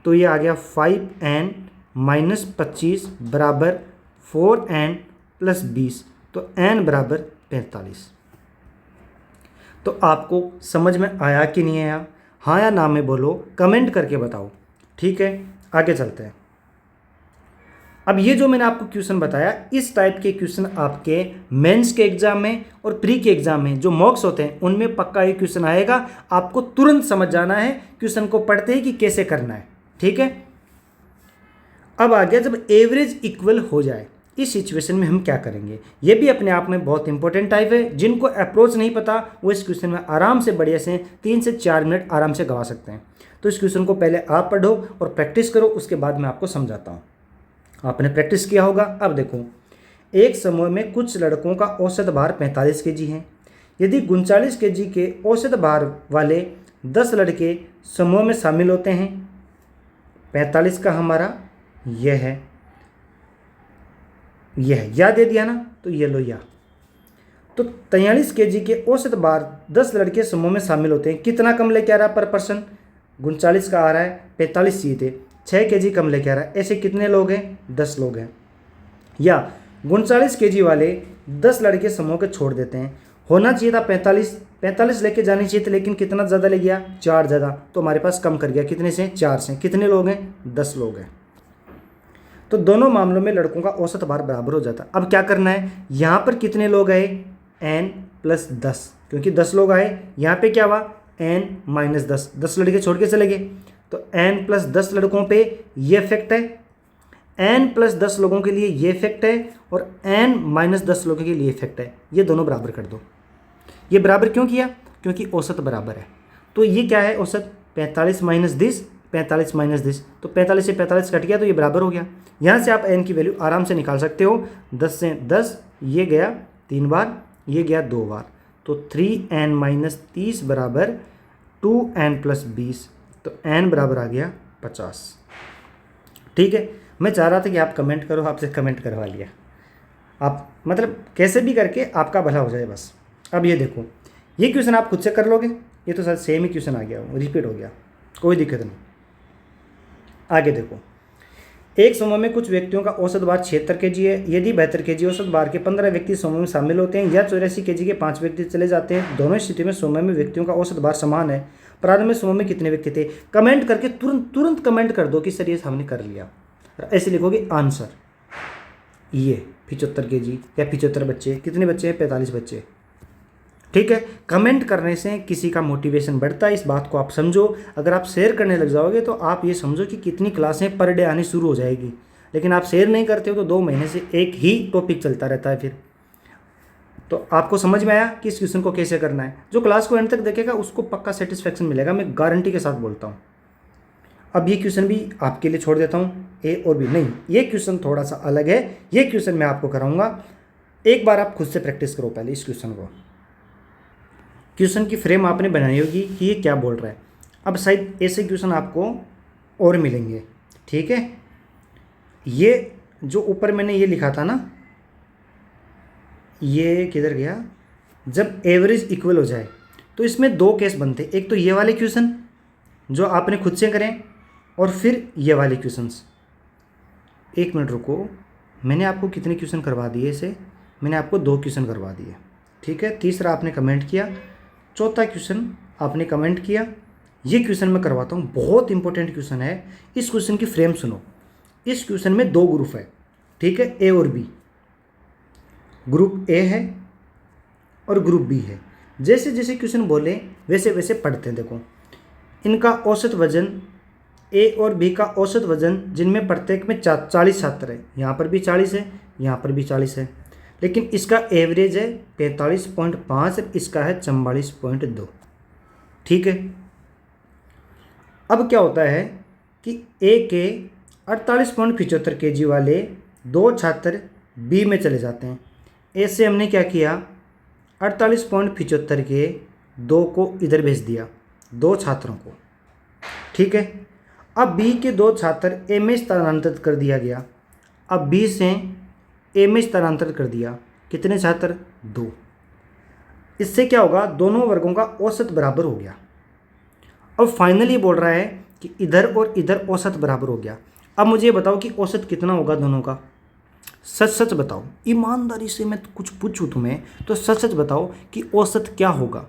तो ये आ गया 5n-25 बराबर 4n+20, तो n बराबर 45। तो आपको समझ में आया कि नहीं आया? हाँ या ना में बोलो, कमेंट करके बताओ। ठीक है, आगे चलते हैं। अब ये जो मैंने आपको क्वेश्चन बताया, इस टाइप के क्वेश्चन आपके मेंस के एग्जाम में और प्री के एग्जाम में जो मॉक्स होते हैं उनमें पक्का ये क्वेश्चन आएगा। आपको तुरंत समझ जाना है क्वेश्चन को पढ़ते ही कि कैसे करना है। ठीक है, अब आ गया जब एवरेज इक्वल हो जाए, इस सिचुएशन में हम क्या करेंगे? ये भी अपने आप में बहुत इंपॉर्टेंट टाइप है। जिनको अप्रोच नहीं पता वो इस क्वेश्चन में आराम से बढ़िया से 3 से 4 मिनट आराम से गवा सकते हैं। तो इस क्वेश्चन को पहले आप पढ़ो और प्रैक्टिस करो, उसके बाद मैं आपको समझाता हूँ। आपने प्रैक्टिस किया होगा। अब देखो, एक समूह में कुछ लड़कों का औसत भार 45 kg है। यदि 39 kg के औसत भार वाले 10 लड़के समूह में शामिल होते हैं, 45 का हमारा यह है, या दे दिया ना, तो ये लो या। तो 43 kg के औसत भार 10 लड़के समूह में शामिल होते हैं, कितना कम लेके आ रहा है पर पर्सन? 39 का आ रहा है, 45 चाहिए थे, 6 kg कम लेके आ रहा है। ऐसे कितने लोग हैं? 10 लोग हैं। या 39 kg वाले 10 लड़के समूह के छोड़ देते हैं, होना चाहिए था 45 लेके जानी चाहिए थी, लेकिन कितना ज़्यादा ले गया? 4 ज़्यादा, तो हमारे पास कम कर गया, कितने से? 4 से। कितने लोग हैं? 10 लोग हैं। तो दोनों मामलों में लड़कों का औसत भार बराबर हो जाता। अब क्या करना है? यहाँ पर कितने लोग आए? n+10, क्योंकि 10 लोग आए। यहाँ पे क्या हुआ? n-10, 10 लड़के छोड़ के चले गए, तो n+10 लड़कों पे ये इफेक्ट है, n+10 लोगों के लिए ये इफेक्ट है, और n-10 लोगों के लिए इफेक्ट है। ये दोनों बराबर कर दो। ये बराबर क्यों किया? क्योंकि औसत बराबर है। तो ये क्या है? औसत 45 माइनस दिस, 45 माइनस दिस, तो 45 से 45 कट गया तो ये बराबर हो गया। यहाँ से आप n की वैल्यू आराम से निकाल सकते हो। 10 से 10, ये गया 3 बार, ये गया 2 बार, तो 3n माइनस 30 बराबर 2n प्लस 20, तो n बराबर आ गया 50। ठीक है, मैं चाह रहा था कि आप कमेंट करो, आपसे कमेंट करवा लिया। आप मतलब कैसे भी करके आपका भला हो जाए बस। अब ये देखो, ये क्वेश्चन आप खुद से कर लोगे, ये तो सर सेम ही क्वेश्चन आ गया, रिपीट हो गया, कोई दिक्कत नहीं। आगे देखो, एक समूह में कुछ व्यक्तियों का औसत भार 76 kg है। यदि 72 kg औसत भार के 15 व्यक्ति समूह में शामिल होते हैं या 84 kg के 5 व्यक्ति चले जाते हैं, दोनों स्थिति में समूह में व्यक्तियों का औसत भार समान है। प्रारंभ में समूह में कितने व्यक्ति थे? कमेंट करके तुरंत कमेंट कर दो कि सर ये हमने कर लिया। ऐसे लिखोगे आंसर, ये 75 kg या 75 बच्चे। कितने बच्चे हैं? 45 बच्चे। ठीक है, कमेंट करने से किसी का मोटिवेशन बढ़ता है, इस बात को आप समझो। अगर आप शेयर करने लग जाओगे तो आप ये समझो कि कितनी क्लासें पर डे आनी शुरू हो जाएगी, लेकिन आप शेयर नहीं करते हो तो 2 महीने से एक ही टॉपिक चलता रहता है। फिर तो आपको समझ में आया कि इस क्वेश्चन को कैसे करना है। जो क्लास को एंड तक देखेगा उसको पक्का सेटिस्फेक्शन मिलेगा, मैं गारंटी के साथ बोलता हूँ। अब ये क्वेश्चन भी आपके लिए छोड़ देता हूँ, ए और बी नहीं, ये क्वेश्चन थोड़ा सा अलग है। ये क्वेश्चन मैं आपको कराऊंगा, एक बार आप खुद से प्रैक्टिस करो पहले इस क्वेश्चन को। क्वेश्चन की फ्रेम आपने बनाई होगी कि ये क्या बोल रहा है। अब शायद ऐसे क्वेश्चन आपको और मिलेंगे। ठीक है, ये जो ऊपर मैंने ये लिखा था ना, ये किधर गया? जब एवरेज इक्वल हो जाए तो इसमें 2 केस बनते, एक तो ये वाले क्वेश्चन जो आपने खुद से करें, और फिर ये वाले क्वेश्चंस। 1 मिनट रुको, मैंने आपको कितने क्वेश्चन करवा दिए इसे? मैंने आपको 2 क्वेश्चन करवा दिए। ठीक है, तीसरा आपने कमेंट किया, चौथा क्वेश्चन आपने कमेंट किया। ये क्वेश्चन मैं करवाता हूँ, बहुत इंपॉर्टेंट क्वेश्चन है। इस क्वेश्चन की फ्रेम सुनो। इस क्वेश्चन में 2 ग्रुप है, ठीक है, ए और बी। ग्रुप ए है और ग्रुप बी है। जैसे जैसे क्वेश्चन बोले वैसे वैसे पढ़ते हैं। देखो, इनका औसत वजन, ए और बी का औसत वजन, जिनमें प्रत्येक में 40 छात्र है। यहाँ पर भी 40 है, यहाँ पर भी 40 है, लेकिन इसका एवरेज है 45.5, इसका है 44.2। ठीक है, अब क्या होता है कि ए के 48.75 kg वाले 2 छात्र बी में चले जाते हैं। ए से हमने क्या किया, 48.75 के 2 को इधर भेज दिया, 2 छात्रों को। ठीक है, अब बी के 2 छात्र ए में स्थानांतरित कर दिया गया। अब बी से ए में स्थानांतरित कर दिया, कितने छात्र? 2। इससे क्या होगा, दोनों वर्गों का औसत बराबर हो गया। अब फाइनली बोल रहा है कि इधर और इधर औसत बराबर हो गया। अब मुझे बताओ कि औसत कितना होगा दोनों का? सच सच बताओ, ईमानदारी से मैं कुछ पूछूं तुम्हें तो सच सच बताओ कि औसत क्या होगा।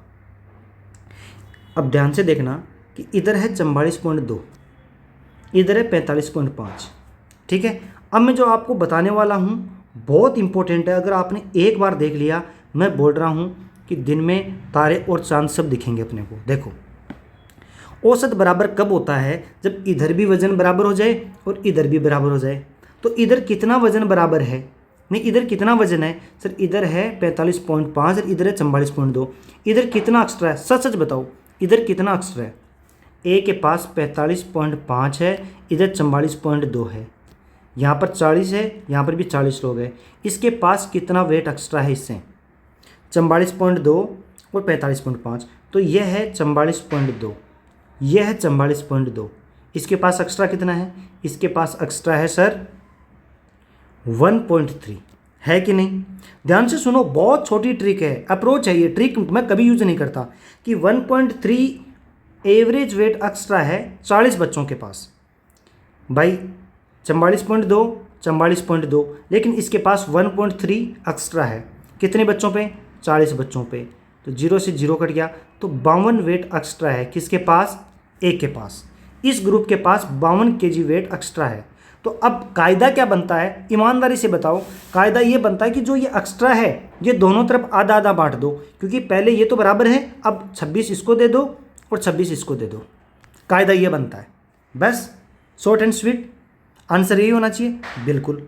अब ध्यान से देखना कि इधर है 44.2, इधर है 45.5। ठीक है, अब मैं जो आपको बताने वाला हूँ बहुत इंपॉर्टेंट है। अगर आपने एक बार देख लिया, मैं बोल रहा हूँ कि दिन में तारे और चांद सब दिखेंगे अपने को। देखो, औसत बराबर कब होता है? जब इधर भी वजन बराबर हो जाए और इधर भी बराबर हो जाए। तो इधर कितना वजन बराबर है? नहीं, इधर कितना वजन है सर? इधर है 45.5 और इधर है 44.2। इधर कितना एक्स्ट्रा है? सच सच बताओ, इधर कितना एक्स्ट्रा है? ए के पास 45.5 है, इधर 44.2 है, यहाँ पर 40 है, यहाँ पर भी 40 लोग हैं। इसके पास कितना वेट एक्स्ट्रा है इससे? 44.2 और 45.5, तो यह है 44.2, यह है 44.2। इसके पास एक्स्ट्रा कितना है? इसके पास एक्स्ट्रा है सर 1.3, है कि नहीं? ध्यान से सुनो, बहुत छोटी ट्रिक है, अप्रोच है ये। ट्रिक मैं कभी यूज नहीं करता कि 1.3 एवरेज वेट एक्स्ट्रा है 40 बच्चों के पास। भाई 44.2, 44.2, लेकिन इसके पास 1.3 एक्स्ट्रा है कितने बच्चों पे? 40 बच्चों पे। तो 0 से 0 कट गया, तो 52 वेट एक्स्ट्रा है किसके पास? ए के पास। इस ग्रुप के पास 52 kg वेट एक्स्ट्रा है। तो अब कायदा क्या बनता है? ईमानदारी से बताओ, कायदा ये बनता है कि जो ये एक्स्ट्रा है ये दोनों तरफ आधा आधा बांट दो, क्योंकि पहले ये तो बराबर है, अब 26 इसको दे दो और 26 इसको दे दो। कायदा ये बनता है, बस शॉर्ट एंड स्वीट आंसर यही होना चाहिए। बिल्कुल।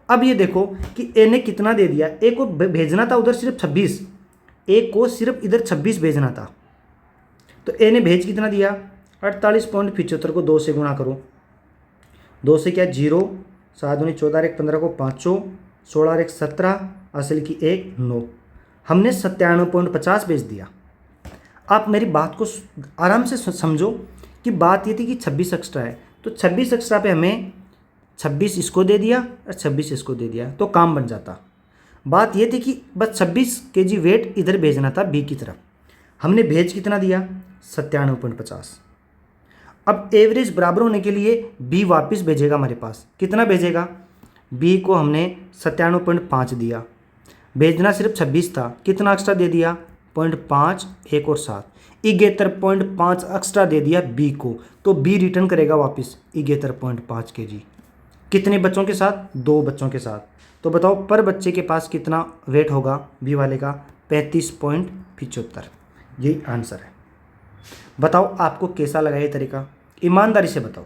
अब ये देखो कि ए ने कितना दे दिया, ए को भेजना था उधर सिर्फ 26, ए को सिर्फ इधर 26 भेजना था, तो ए ने भेज कितना दिया? 48.75 को 2 से गुणा करो। 2 से क्या 0, 7 दूनी 14 एक 15 को 500, 16 एक 17, असल की 1 9। हमने 97.50 बेच दिया। आप मेरी बात को आराम से समझो कि बात ये थी कि 26 एक्स्ट्रा है, तो 26 एक्स्ट्रा पे हमें 26 इसको दे दिया और 26 इसको दे दिया तो काम बन जाता। बात ये थी कि बस 26 kg वेट इधर भेजना था बी की तरफ। हमने भेज कितना दिया 97.50। अब एवरेज बराबर होने के लिए बी वापस भेजेगा हमारे पास। कितना भेजेगा? बी को हमने 97.5 दिया, भेजना सिर्फ 26 था, कितना एक्स्ट्रा दे दिया 0.5, 1 और 7, 71.5 एक्स्ट्रा दे दिया बी को। तो बी रिटर्न करेगा वापस 71.5 kg। कितने बच्चों के साथ? 2 बच्चों के साथ। तो बताओ पर बच्चे के पास कितना वेट होगा बी वाले का? 35.75। यही आंसर है। बताओ आपको कैसा लगा ये तरीका? ईमानदारी से बताओ,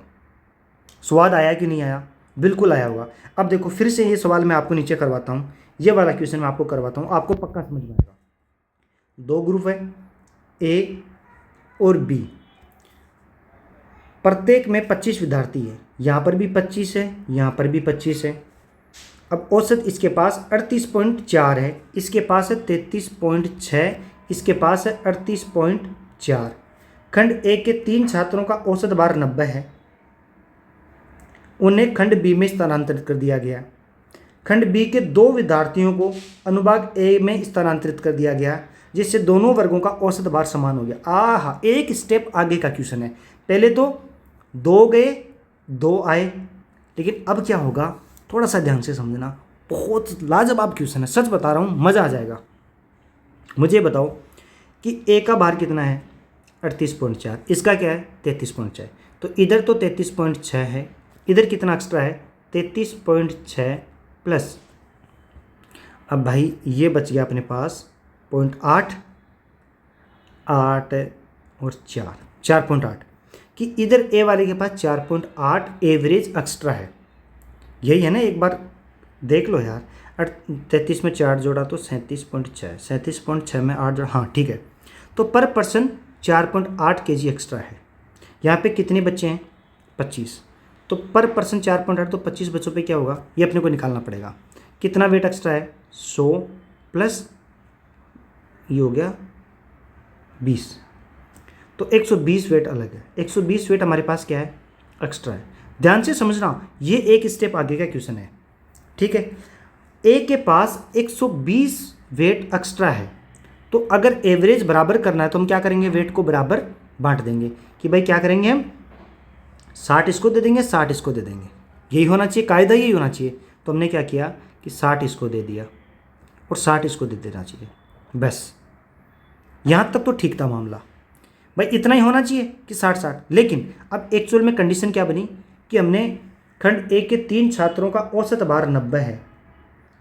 स्वाद आया कि नहीं आया? बिल्कुल आया होगा। अब देखो फिर से ये सवाल मैं आपको नीचे करवाता हूँ, ये वाला क्वेश्चन मैं आपको करवाता हूँ, आपको पक्का समझ में आएगा। 2 ग्रुप है, ए और बी, प्रत्येक में 25 विद्यार्थी है। यहाँ पर भी 25 है, यहाँ पर भी 25 है। अब औसत इसके पास 38.4 है, इसके पास है 33.6, इसके पास है 38.4। खंड ए के 3 छात्रों का औसत भार 90 है, उन्हें खंड बी में स्थानांतरित कर दिया गया। खंड बी के 2 विद्यार्थियों को अनुभाग ए में स्थानांतरित कर दिया गया, जिससे दोनों वर्गों का औसत भार समान हो गया। आहा, एक स्टेप आगे का क्वेश्चन है। पहले तो 2 गए 2 आए, लेकिन अब क्या होगा थोड़ा सा ध्यान से समझना, बहुत लाजवाब क्वेश्चन है, सच बता रहा हूँ, मज़ा आ जाएगा। मुझे बताओ कि ए का भार कितना है 38.4, इसका क्या है 33.6। तो इधर तो 33.6 है, इधर कितना एक्स्ट्रा है 33.6 प्लस, अब भाई ये बच गया अपने पास 0.8, 8 और 4, 4.8, कि इधर ए वाले के पास 4.8 एवरेज एक्स्ट्रा है। यही है ना, एक बार देख लो यार। 33 में 4 जोड़ा तो 37.6, 37.6 में 8 जोड़ा, हाँ ठीक है। तो पर पर्सन 4.8 kg एक्स्ट्रा है। यहाँ पे कितने बच्चे हैं 25, तो पर पर्सन 4.8, तो 25 बच्चों पे क्या होगा ये अपने को निकालना पड़ेगा। कितना वेट एक्स्ट्रा है 100 प्लस ये हो गया 20, तो 120 वेट अलग है। 120 वेट हमारे पास क्या है एक्स्ट्रा है। ध्यान से समझना, ये एक स्टेप आगे का क्वेश्चन है, ठीक है। ए के पास 120 वेट एक्स्ट्रा है, तो अगर एवरेज बराबर करना है तो हम क्या करेंगे, वेट को बराबर बांट देंगे। कि भाई क्या करेंगे हम 60 इसको दे देंगे, 60 इसको दे देंगे, यही होना चाहिए, कायदा यही होना चाहिए। तो हमने क्या किया कि 60 इसको दे दिया और 60 इसको दे देना चाहिए, बस यहाँ तक तो ठीक था मामला। भाई इतना ही होना चाहिए कि 60-60। लेकिन अब एक्चुअल में कंडीशन क्या बनी कि हमने खंड ए के 3 छात्रों का औसत भार 90 है,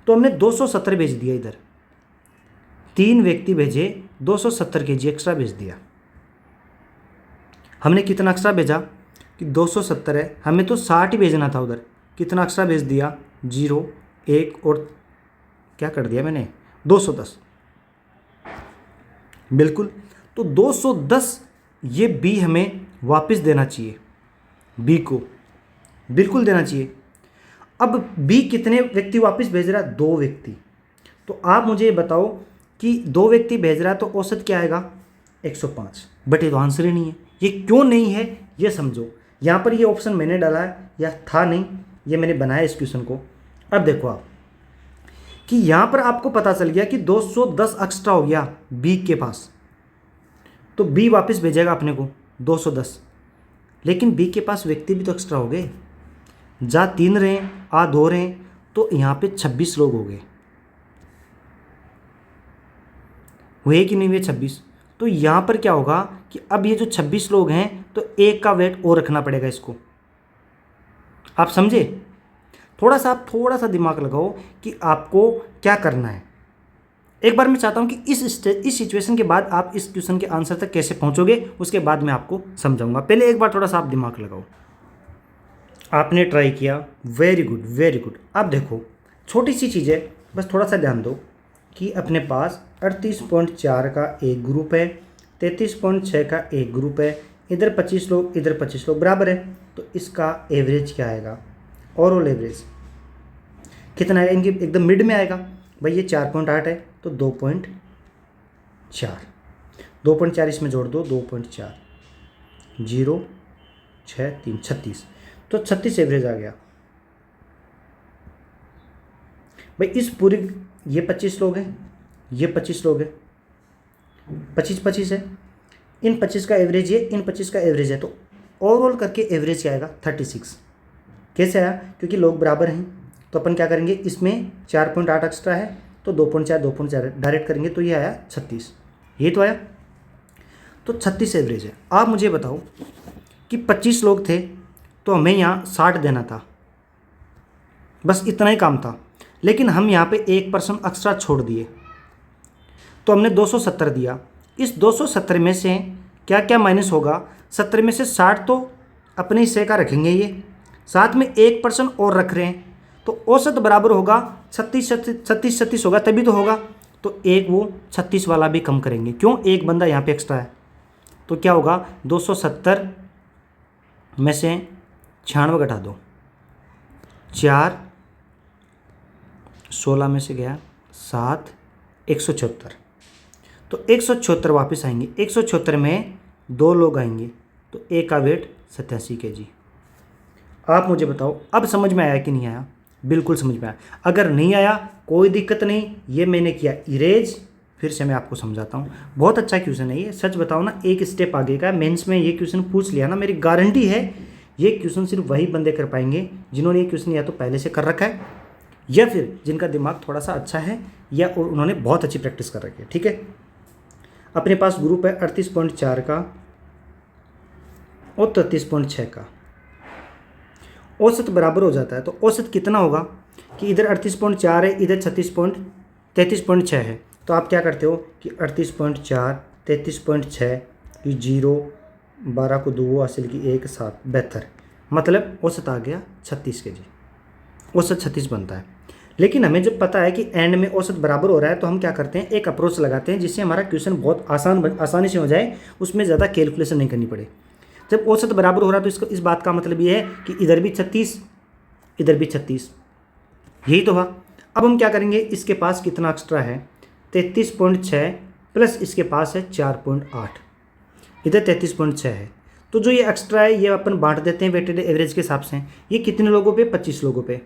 तो हमने 270 भेज दिया। इधर 3 व्यक्ति भेजे, 270 kg एक्स्ट्रा भेज दिया। हमने कितना एक्स्ट्रा भेजा कि 270 है, हमें तो 60 ही भेजना था। उधर कितना एक्स्ट्रा भेज दिया 0, 1 और क्या कर दिया मैंने 210, बिल्कुल। तो 210 ये बी हमें वापस देना चाहिए, बी को बिल्कुल देना चाहिए। अब बी कितने व्यक्ति वापस भेज रहा है 2 व्यक्ति। तो आप मुझे ये बताओ कि 2 व्यक्ति भेज रहा है तो औसत क्या आएगा 105। बट ये तो आंसर ही नहीं है। ये क्यों नहीं है ये समझो। यहाँ पर ये ऑप्शन मैंने डाला है या था नहीं, ये मैंने बनाया इस क्वेश्चन को। अब देखो आप कि यहाँ पर आपको पता चल गया कि 210 एक्स्ट्रा हो गया बी के पास, तो बी वापस भेजेगा अपने को 210। लेकिन बी के पास व्यक्ति भी तो एक्स्ट्रा हो गए, जा 3 रहे आ 2 रहे, तो यहाँ पे 26 लोग हो गए, हुए कि नहीं हुए 26। तो यहाँ पर क्या होगा कि अब ये जो 26 लोग हैं तो एक का वेट और रखना पड़ेगा इसको। आप समझे? आप थोड़ा सा दिमाग लगाओ कि आपको क्या करना है। एक बार मैं चाहता हूँ कि इस सिचुएशन के बाद आप इस क्वेश्चन के आंसर तक कैसे पहुँचोगे उसके बाद मैं आपको समझाऊंगा। पहले एक बार थोड़ा सा आप दिमाग लगाओ। आपने ट्राई किया, वेरी गुड वेरी गुड। अब देखो छोटी सी चीज़ है, बस थोड़ा सा ध्यान दो कि अपने पास 38.4 का एक ग्रुप है, 33.6 का एक ग्रुप है, इधर 25 लोग, इधर 25 लोग, बराबर है। तो इसका एवरेज क्या आएगा, ओवरऑल एवरेज कितना आएगा, इनकी एकदम मिड में आएगा। भाई ये 4.8 है तो 2.4, 2.4 इसमें जोड़ दो, 2.4, 0, 6, 3, 36, तो 36 एवरेज आ गया। भाई इस पूरी, ये 25 लोग हैं, ये 25 लोग हैं, 25 है, इन 25 का एवरेज है, इन 25 का एवरेज है, तो ओवरऑल करके एवरेज क्या आएगा 36। कैसे आया, क्योंकि लोग बराबर हैं, तो अपन क्या करेंगे, इसमें 4.8 एक्स्ट्रा है तो 2.4 डायरेक्ट करेंगे तो ये आया 36, ये तो आया। तो 36 एवरेज है। आप मुझे बताओ कि 25 लोग थे तो हमें यहाँ 60 देना था, बस इतना ही काम था, लेकिन हम यहाँ पे 1% एक्स्ट्रा छोड़ दिए तो हमने 270 दिया। इस 270 में से क्या क्या माइनस होगा, 70 में से 60 तो अपने हिस्से का रखेंगे, ये साथ में 1% और रख रहे हैं, तो औसत बराबर होगा 36 होगा, तभी तो होगा। तो एक वो 36 वाला भी कम करेंगे, क्यों, एक बंदा यहाँ पे एक्स्ट्रा है। तो क्या होगा, 270 में से 96 घटा दो, 4, 16 में से गया 7, 176, तो 176 वापस आएंगे। 176 में 2 लोग आएंगे तो एक का वेट 87 kg। आप मुझे बताओ अब समझ में आया कि नहीं आया, बिल्कुल समझ में आया। अगर नहीं आया कोई दिक्कत नहीं, ये मैंने किया इरेज, फिर से मैं आपको समझाता हूँ। बहुत अच्छा क्वेश्चन है ये, सच बताओ ना, एक स्टेप आगे का। मेंस में ये क्वेश्चन पूछ लिया ना, मेरी गारंटी है ये क्वेश्चन सिर्फ वही बंदे कर पाएंगे जिन्होंने ये क्वेश्चन या तो पहले से कर रखा है या फिर जिनका दिमाग थोड़ा सा अच्छा है या उन्होंने बहुत अच्छी प्रैक्टिस कर रखी है। ठीक है, अपने पास ग्रुप है 38.4 का और 33.6 का, औसत बराबर हो जाता है। तो औसत कितना होगा कि इधर 38.4 है, इधर 33.6 है, तो आप क्या करते हो कि 38.4, 33.6 की 0, 12 को 2 हासिल की 1, 7, 72, मतलब औसत आ गया 36 kg। औसत 36 बनता है। लेकिन हमें जब पता है कि एंड में औसत बराबर हो रहा है तो हम क्या करते हैं, एक अप्रोच लगाते हैं जिससे हमारा क्वेश्चन बहुत आसानी से हो जाए, उसमें ज़्यादा कैलकुलेशन नहीं करनी पड़े। जब औसत बराबर हो रहा है तो इसको, इस बात का मतलब ये है कि इधर भी 36, इधर भी 36, यही तो हुआ। अब हम क्या करेंगे, इसके पास कितना एक्स्ट्रा है, 33.6 प्लस इसके पास है 4.8, इधर 33.6 है, तो जो ये एक्स्ट्रा है ये अपन बांट देते हैं वेटेड एवरेज के हिसाब से। ये कितने लोगों पे, 25 लोगों पे,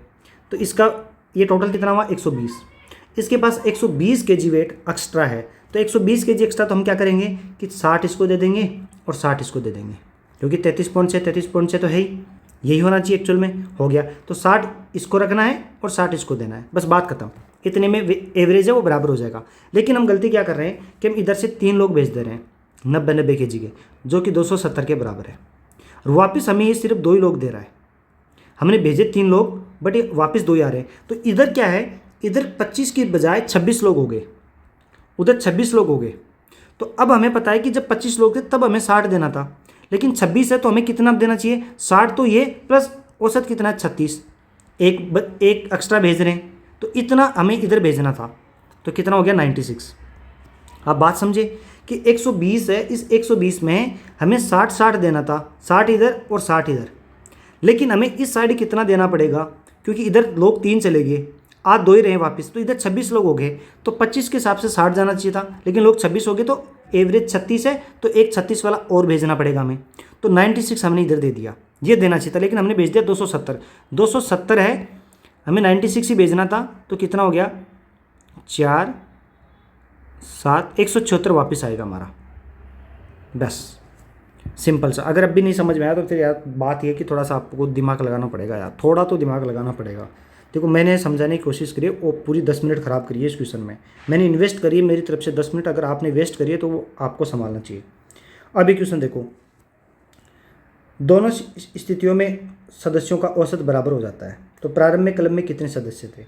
तो इसका ये टोटल कितना हुआ 120। इसके पास 120 kg वेट एक्स्ट्रा है, तो 120 kg एक्स्ट्रा तो हम क्या करेंगे कि 60 इसको दे देंगे और 60 इसको दे देंगे, क्योंकि 33.6 तो है ही, यही होना चाहिए एक्चुअल में, हो गया। तो 60 इसको रखना है और 60 इसको देना है, बस बात खत्म। इतने में एवरेज है वो बराबर हो जाएगा। लेकिन हम गलती क्या कर रहे हैं कि हम इधर से 3 लोग भेज दे रहे हैं 90 kg के, जो कि 270 के बराबर है, और वापस हमें ये सिर्फ 2 ही लोग दे रहा है। हमने भेजे 3 लोग बट ये वापस 2 ही आ रहे हैं, तो इधर क्या है, इधर 25 की बजाय 26 लोग हो गए, उधर 26 लोग हो गए। तो अब हमें पता है कि जब 25 लोग थे तब हमें 60 देना था, लेकिन 26 है तो हमें कितना देना चाहिए, 60 तो ये प्लस औसत कितना है 36, एक एक्स्ट्रा भेज रहे हैं तो इतना हमें इधर भेजना था, तो कितना हो गया 96। आप बात समझे कि 120 है, इस 120 में हमें 60 देना था, 60 इधर और 60 इधर, लेकिन हमें इस साइड कितना देना पड़ेगा, क्योंकि इधर लोग 3 चले गए, आज 2 ही रहे वापस, तो इधर 26 लोग हो गए, तो 25 के हिसाब से 60 जाना चाहिए था, लेकिन लोग 26 हो गए, तो एवरेज 36 है, तो एक 36 वाला और भेजना पड़ेगा हमें, तो 96 हमने इधर दे दिया, ये देना चाहिए था, लेकिन हमने भेज दिया 270 है, हमें 96 ही भेजना था, तो कितना हो गया 4, 7, 176 वापस आएगा हमारा, बस सिंपल सा। अगर अब भी नहीं समझ में आया तो फिर यार बात ये कि थोड़ा सा आपको दिमाग लगाना पड़ेगा यार, थोड़ा तो दिमाग लगाना पड़ेगा। देखो मैंने समझाने की कोशिश करी है, वो पूरी 10 मिनट ख़राब करी है इस क्वेश्चन में, मैंने इन्वेस्ट करी है मेरी तरफ से 10 मिनट, अगर आपने वेस्ट करी है तो वो आपको संभालना चाहिए। अब ये क्वेश्चन देखो, दोनों स्थितियों में सदस्यों का औसत बराबर हो जाता है, तो प्रारंभ में क्लब में कितने सदस्य थे,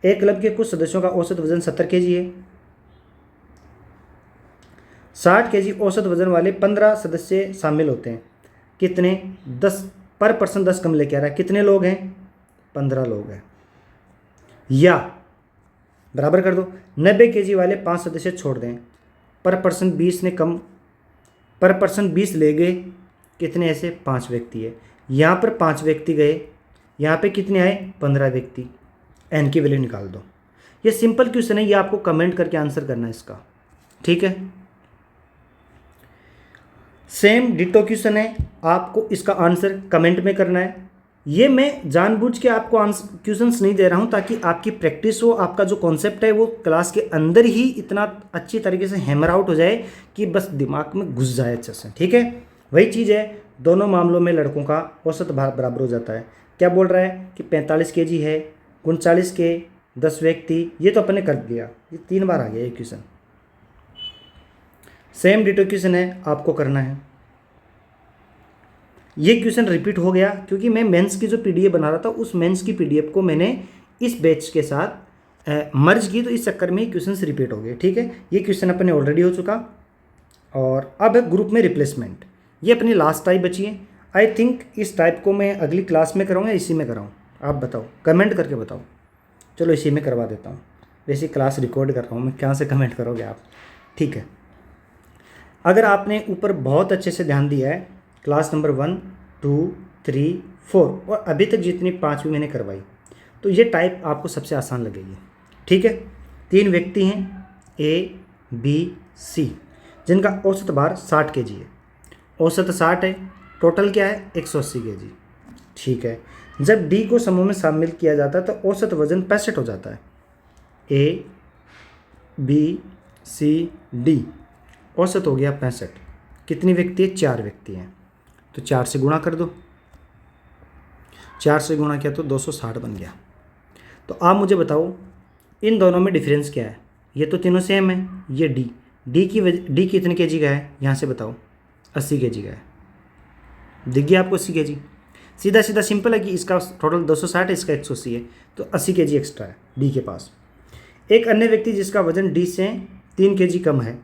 एक क्लब के कुछ सदस्यों का औसत वजन 70 kg है, 60 kg औसत वजन वाले 15 सदस्य शामिल होते हैं, कितने, 10 पर पर्सन 10 कम लेके आ रहा है, कितने लोग हैं, 15 लोग हैं, या बराबर कर दो 90 kg वाले 5 सदस्य छोड़ दें, पर पर्सन 20 ने कम, पर पर्सन 20 ले गए कितने ऐसे 5 व्यक्ति है। यहाँ पर 5 व्यक्ति गए, यहाँ पे कितने आए 15 व्यक्ति। n की वैल्यू निकाल दो। ये सिंपल क्वेश्चन है, ये आपको कमेंट करके आंसर करना है इसका, ठीक है। सेम डिटो क्वेश्चन है, आपको इसका आंसर कमेंट में करना है। ये मैं जानबूझ के आपको आंसर क्वेश्चंस नहीं दे रहा हूँ ताकि आपकी प्रैक्टिस हो, आपका जो कॉन्सेप्ट है वो क्लास के अंदर ही इतना अच्छी तरीके से हैमर आउट हो जाए कि बस दिमाग में घुस जाए अच्छे से, ठीक है। वही चीज़ है, दोनों मामलों में लड़कों का औसत भार बराबर हो जाता है। क्या बोल रहा है कि 45 kg है, 39 के 10 व्यक्ति, ये तो अपने कर दिया, ये 3 बार आ गया ये क्वेश्चन। सेम डिटो क्वेश्चन है, आपको करना है। ये क्वेश्चन रिपीट हो गया क्योंकि मैं मेंस की जो पीडीएफ बना रहा था उस मेंस की पीडीएफ को मैंने इस बैच के साथ मर्ज की, तो इस चक्कर में क्वेश्चन रिपीट हो गए, ठीक है। ये क्वेश्चन अपने ऑलरेडी हो चुका। और अब ग्रुप में रिप्लेसमेंट, ये अपनी लास्ट टाइप बची है। आई थिंक इस टाइप को मैं अगली क्लास में कराऊँ या इसी में कराऊँ, आप बताओ, कमेंट करके बताओ। चलो इसी में करवा देता हूँ, वैसे क्लास रिकॉर्ड कर रहा हूँ मैं, कहाँ से कमेंट करोगे आप, ठीक है। अगर आपने ऊपर बहुत अच्छे से ध्यान दिया है, क्लास नंबर 1, 2, 3, 4 और अभी तक जितनी 5 भी मैंने करवाई, तो ये टाइप आपको सबसे आसान लगेगी, ठीक है। 3 व्यक्ति हैं A, B, C, जिनका औसत भार 60 kg है। औसत 60 है, टोटल क्या है 180 kg, ठीक है। जब D को समूह में शामिल किया जाता है तो औसत वजन 65 हो जाता है। A, B, C, D, औसत हो गया 65। कितनी व्यक्ति है, 4 व्यक्ति हैं, तो 4 से गुणा कर दो। 4 से गुणा किया तो 260 बन गया। तो आप मुझे बताओ इन दोनों में डिफरेंस क्या है। ये तो तीनों सेम है, ये डी कितने kg का है, यहाँ से बताओ 80 kg का है। दिख गया आपको 80 kg, सीधा सीधा सिंपल है कि इसका टोटल 260 है, इसका 180 है, तो 80 kg एक्स्ट्रा है डी के पास। एक अन्य व्यक्ति जिसका वजन डी से 3 kg कम है,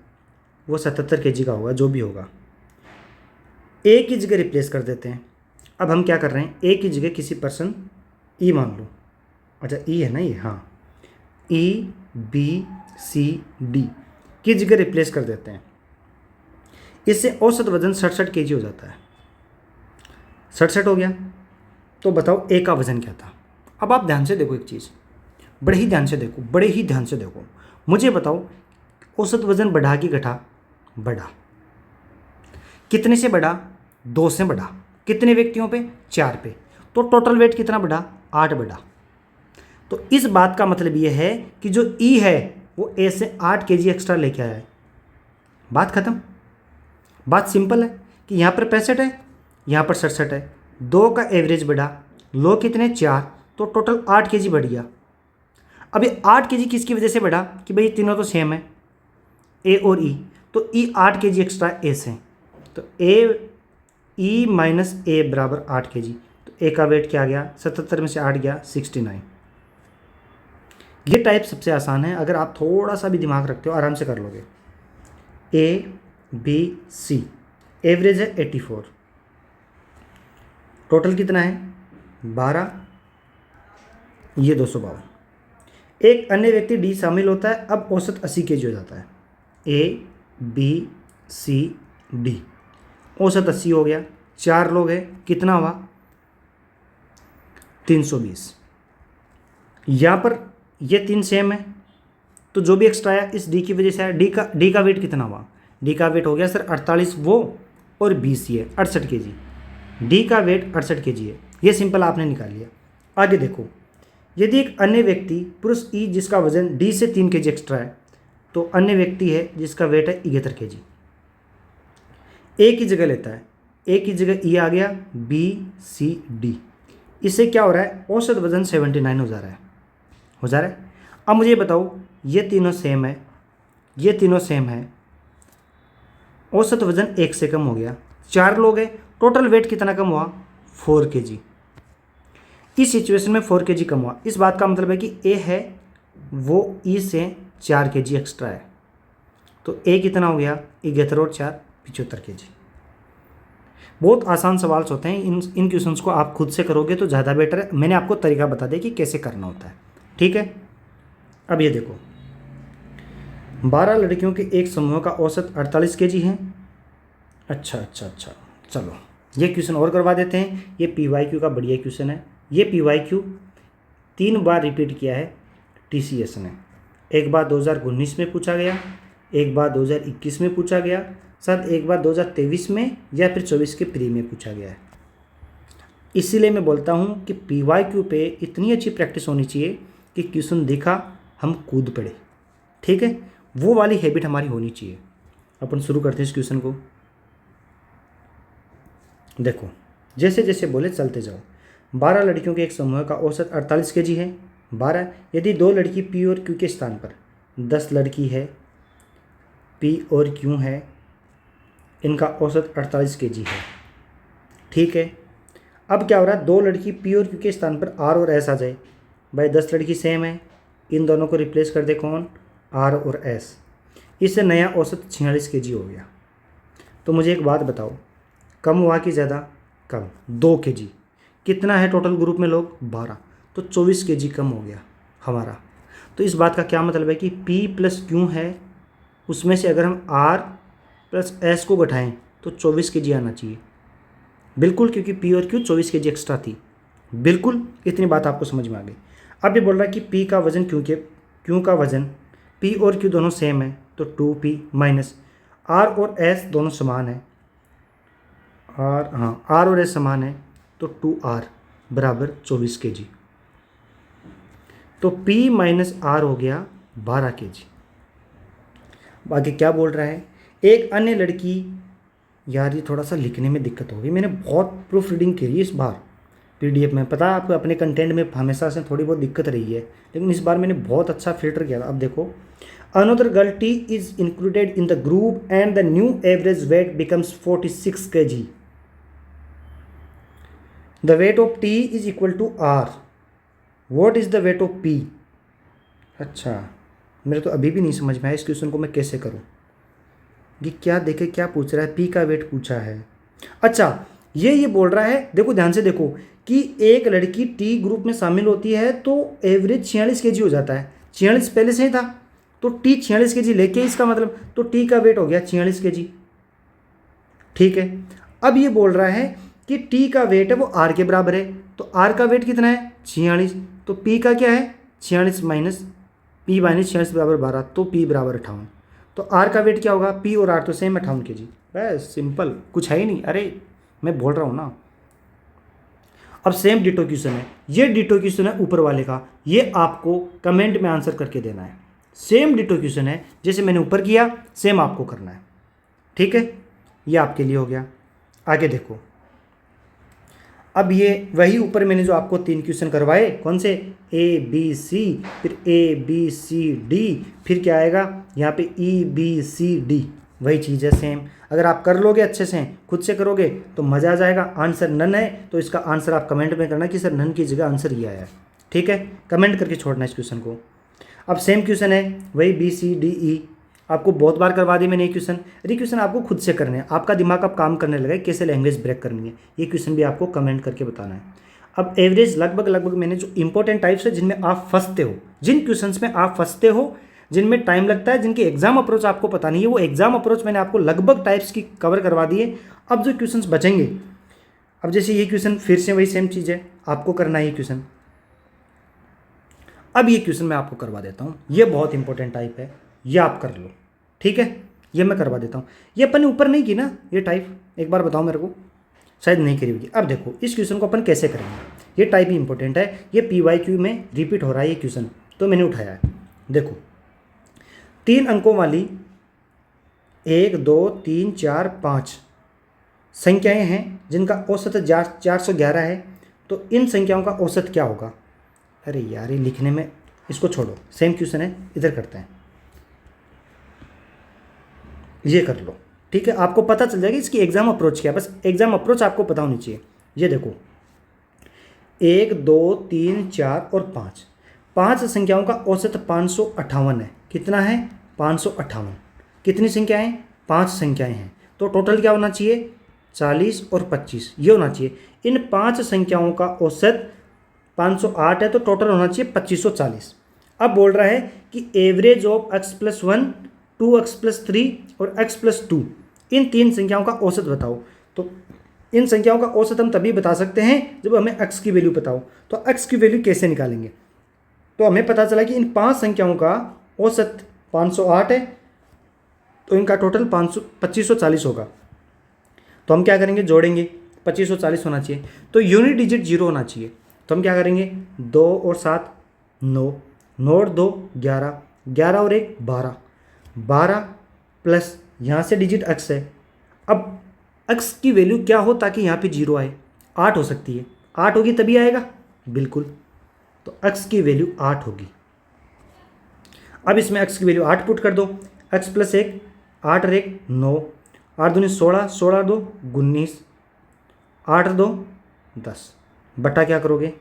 वो 77 kg का होगा, जो भी होगा। ए की जगह रिप्लेस कर देते हैं। अब हम क्या कर रहे हैं, ए की जगह किसी पर्सन ई मान लो, अच्छा ई है ना ये, हाँ, ई, बी, सी, डी की जगह रिप्लेस कर देते हैं। इससे औसत वजन 67 kg हो जाता है। 67 हो गया, तो बताओ ए का वजन क्या था। अब आप ध्यान से देखो एक चीज़, बड़े ही ध्यान से देखो, बड़े ही ध्यान से देखो, मुझे बताओ औसत वजन बढ़ा कि घटा, बढ़ा। कितने से बढ़ा, 2 से बढ़ा। कितने व्यक्तियों पे, 4 पे। तो टोटल वेट कितना बढ़ा, 8 बढ़ा। तो इस बात का मतलब ये है कि जो ई है वो ए से 8 kg एक्स्ट्रा लेके आया है। बात खत्म। बात सिंपल है कि यहाँ पर 65 है, यहाँ पर 67 है, 2 का एवरेज बढ़ा, लो कितने 4, तो टोटल 8 kg बढ़ गया। अब ये 8 kg किसकी वजह से बढ़ा कि भाई तीनों तो सेम है, ए और ई, तो ई 8 kg एक्स्ट्रा ए से, तो ए ई माइनस ए बराबर 8 kg। तो ए का वेट क्या आ गया, 77 में से 8 गया 69। ये टाइप सबसे आसान है, अगर आप थोड़ा सा भी दिमाग रखते हो आराम से कर लोगे। ए, बी, सी, एवरेज है 84, टोटल कितना है 12, ये 252। एक अन्य व्यक्ति डी शामिल होता है, अब औसत 80 kg हो जाता है। ए, बी, सी, डी, औसत 80 हो गया। 4 लोग हैं, कितना हुआ 320। यहाँ पर ये 3 सेम है, तो जो भी एक्स्ट्रा आया इस डी की वजह से आया। डी का वेट कितना हुआ, डी का वेट हो गया सर 48, वो और 20 ये 68 kg। डी का वेट 68 kg है, ये सिंपल आपने निकाल लिया। आगे देखो, यदि एक अन्य व्यक्ति पुरुष ई जिसका वजन डी से 3 kg एक्स्ट्रा है, तो अन्य व्यक्ति है जिसका वेट है 71 kg, ए की जगह लेता है। ए की जगह ई आ गया, बी, सी, डी, इससे क्या हो रहा है औसत वजन 79 हो जा रहा है, हो जा रहा है। अब मुझे बताओ ये तीनों सेम है, ये तीनों सेम है, औसत वजन 1 से कम हो गया। 4 लोग हैं, टोटल वेट कितना कम हुआ 4 kg। इस सिचुएशन में 4 kg कम हुआ, इस बात का मतलब है कि ए है वो ई से 4 kg एक्स्ट्रा है, तो ए कितना हो गया 71 और 4 75 kg। बहुत आसान सवाल होते हैं, इन क्वेश्चंस को आप खुद से करोगे तो ज़्यादा बेटर है। मैंने आपको तरीका बता दिया कि कैसे करना होता है, ठीक है। अब ये देखो, 12 लड़कियों के एक समूह का औसत 48 kg है। अच्छा, चलो ये क्वेश्चन और करवा देते हैं। ये PYQ का बढ़िया क्वेश्चन है। ये PYQ 3 बार रिपीट किया है TCS ने। एक बार 2019 में पूछा गया, एक बार 2021 में पूछा गया, शायद एक बार 2023 में या फिर 24 के प्री में पूछा गया है। इसीलिए मैं बोलता हूँ कि PYQ पे इतनी अच्छी प्रैक्टिस होनी चाहिए कि क्वेश्चन देखा हम कूद पड़े। ठीक है, वो वाली हैबिट हमारी होनी चाहिए। अपन शुरू करते हैं इस क्वेश्चन को। देखो, जैसे जैसे बोले चलते जाओ। 12 लड़कियों के एक समूह का औसत 48 kg है। 12 यदि 2 लड़की P और Q के स्थान पर 10 लड़की है, P और Q है, इनका औसत 48 kg है। ठीक है, अब क्या हो रहा है, 2 लड़की P और Q के स्थान पर R और S आ जाए। भाई 10 लड़की सेम है, इन दोनों को रिप्लेस कर दे कौन, R और S। इससे नया औसत 46 kg हो गया। तो मुझे एक बात बताओ, कम हुआ कि ज़्यादा? कम, 2 kg। कितना है टोटल ग्रुप में लोग? 12, तो 24 kg कम हो गया हमारा। तो इस बात का क्या मतलब है कि P प्लस Q है, उसमें से अगर हम R प्लस S को घटाएं तो 24 kg आना चाहिए। बिल्कुल, क्योंकि P और Q 24 kg एक्स्ट्रा थी। बिल्कुल, इतनी बात आपको समझ में आ गई। अब ये बोल रहा है कि P का वजन Q का वजन, P और Q दोनों सेम है तो 2P माइनस R और S दोनों समान है, R और S समान है तो 2R बराबर 24 kg। तो P माइनस R हो गया 12 kg। बाकी क्या बोल रहा है, एक अन्य लड़की, यार ये थोड़ा सा लिखने में दिक्कत होगी, मैंने बहुत प्रूफ रीडिंग करी इस बार PDF में। पता है आपको, अपने कंटेंट में हमेशा से थोड़ी बहुत दिक्कत रही है, लेकिन इस बार मैंने बहुत अच्छा फिल्टर किया था। अब देखो, another girl T is included in the group and the new average weight becomes 46 kg। The weight of T is equal to R। What is the weight of P? अच्छा, मेरे तो अभी भी नहीं समझ में आया इस क्वेश्चन को मैं कैसे करूं। ये क्या देखे, क्या पूछ रहा है? P का वेट पूछा है। अच्छा, ये बोल रहा है, देखो ध्यान से देखो, कि एक लड़की T ग्रुप में शामिल होती है तो एवरेज 46 kg हो जाता है। 46 पहले से ही था, तो T 46 kg लेके, इसका मतलब तो T का वेट हो गया 46 kg। ठीक है, अब ये बोल रहा है कि T का वेट है वो R के बराबर है, तो R का वेट कितना है? 46, तो P का क्या है? 46 माइनस P माइनस 46 बराबर 12, तो P बराबर 58। तो R का वेट क्या होगा? P और R तो सेम 58 kg। बस सिंपल, कुछ है ही नहीं। अरे मैं बोल रहा हूँ ना। अब सेम डिटो क्वेश्चन है, ये डिटो क्वेश्चन है ऊपर वाले का, ये आपको कमेंट में आंसर करके देना है। सेम डिटो क्वेश्चन है, जैसे मैंने ऊपर किया सेम आपको करना है। ठीक है, ये आपके लिए हो गया। आगे देखो, अब ये वही ऊपर मैंने जो आपको 3 क्वेश्चन करवाए, कौन से? ABC, फिर ABCD, फिर क्या आएगा यहाँ पे EBCD, वही चीज़ है सेम। अगर आप कर लोगे अच्छे से, खुद से करोगे तो मज़ा आ जाएगा। आंसर नन है तो इसका आंसर आप कमेंट में करना कि सर नन की जगह आंसर ये आया है। ठीक है, कमेंट करके छोड़ना इस क्वेश्चन को। अब सेम क्वेश्चन है, वही BCDE, आपको बहुत बार करवा दी मैंने ये क्वेश्चन। अरे क्वेश्चन आपको खुद से करने हैं, आपका दिमाग अब काम करने लगा है कैसे लैंग्वेज ब्रेक करनी है। ये क्वेश्चन भी आपको कमेंट करके बताना है। अब एवरेज लगभग मैंने जो इंपॉर्टेंट टाइप्स है जिनमें आप फंसते हो, जिन क्वेश्चंस में आप फंसते हो, जिनमें टाइम लगता है, जिनकी एग्जाम अप्रोच आपको पता नहीं है, वो एग्जाम अप्रोच मैंने आपको लगभग टाइप्स की कवर करवा दी है। अब जो क्वेश्चंस बचेंगे, अब जैसे ये क्वेश्चन फिर से वही सेम चीज़ है, आपको करना है ये क्वेश्चन। अब ये क्वेश्चन मैं आपको करवा देता हूँ, ये बहुत इंपॉर्टेंट टाइप है, ये आप कर लो। ठीक है, ये मैं करवा देता हूँ। ये अपन ने ऊपर नहीं की ना ये टाइप, एक बार बताओ मेरे को, शायद नहीं करी होगी। अब देखो इस क्वेश्चन को अपन कैसे करेंगे, ये टाइप ही इंपॉर्टेंट है, ये PYQ में रिपीट हो रहा है ये क्वेश्चन, तो मैंने उठाया है। देखो 3 अंकों वाली 1 2 3 4 5 संख्याएं हैं जिनका औसत 411 है, तो इन संख्याओं का औसत क्या होगा? अरे यार ये लिखने में, इसको छोड़ो, सेम क्वेश्चन है, इधर करते हैं, ये कर लो। ठीक है, आपको पता चल जाएगा इसकी एग्जाम अप्रोच क्या है, बस एग्जाम अप्रोच आपको पता होनी चाहिए। ये देखो 1 2 3 4 और 5 संख्याओं का औसत 558 है। कितना है? 558। कितनी संख्याएं? 5 संख्याएं हैं, तो टोटल क्या होना चाहिए? 40 और 25, ये होना चाहिए। इन 5 संख्याओं का औसत 508 है, तो टोटल होना चाहिए 2540। अब बोल रहा है कि एवरेज ऑफ x+1 2x+3 और x+2, इन 3 संख्याओं का औसत बताओ। तो इन संख्याओं का औसत हम तभी बता सकते हैं जब हमें x की वैल्यू पता हो। तो x की वैल्यू कैसे निकालेंगे? तो हमें पता चला कि इन 5 संख्याओं का औसत 508 है, तो इनका टोटल 2540 होगा। तो हम क्या करेंगे, जोड़ेंगे, 2540 होना चाहिए, तो यूनिट डिजिट 0 होना चाहिए। तो हम क्या करेंगे, 2 और 7 9, 9 और 2 11, 11 और 1 12, 12 प्लस यहाँ से डिजिट x है। अब x की वैल्यू क्या हो ताकि यहाँ पे 0 आए? 8 हो सकती है, 8 होगी तभी आएगा, बिल्कुल। तो x की वैल्यू 8 होगी। अब इसमें x की वैल्यू 8 पुट कर दो, x प्लस 1 8 और 1 9, 8 दूनी 16, 16 2 19, 8 2 10, बटा क्या करोगे,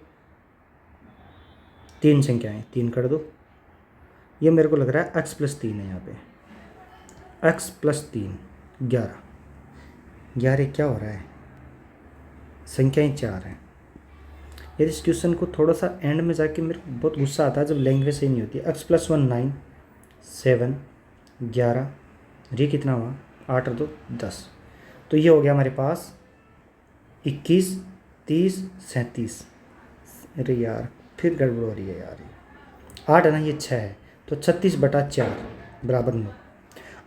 3 संख्याएं 3 कर दो। ये मेरे को लग रहा है x प्लस 3 है, यहाँ पे x प्लस 3 11, 11 क्या हो रहा है, संख्याएं 4 हैं। यदि इस क्वेश्चन को थोड़ा सा एंड में जाके मेरे को बहुत गुस्सा आता है जब लैंग्वेज सही नहीं होती है। x प्लस 1 9, 7 11, ये कितना हुआ, 8 और 2 10। तो ये हो गया हमारे पास 21 30 37। अरे यार फिर गड़बड़ हो रही है यार, 8 है ना, ये 6 है, तो 36 बटा 4 बराबर 9।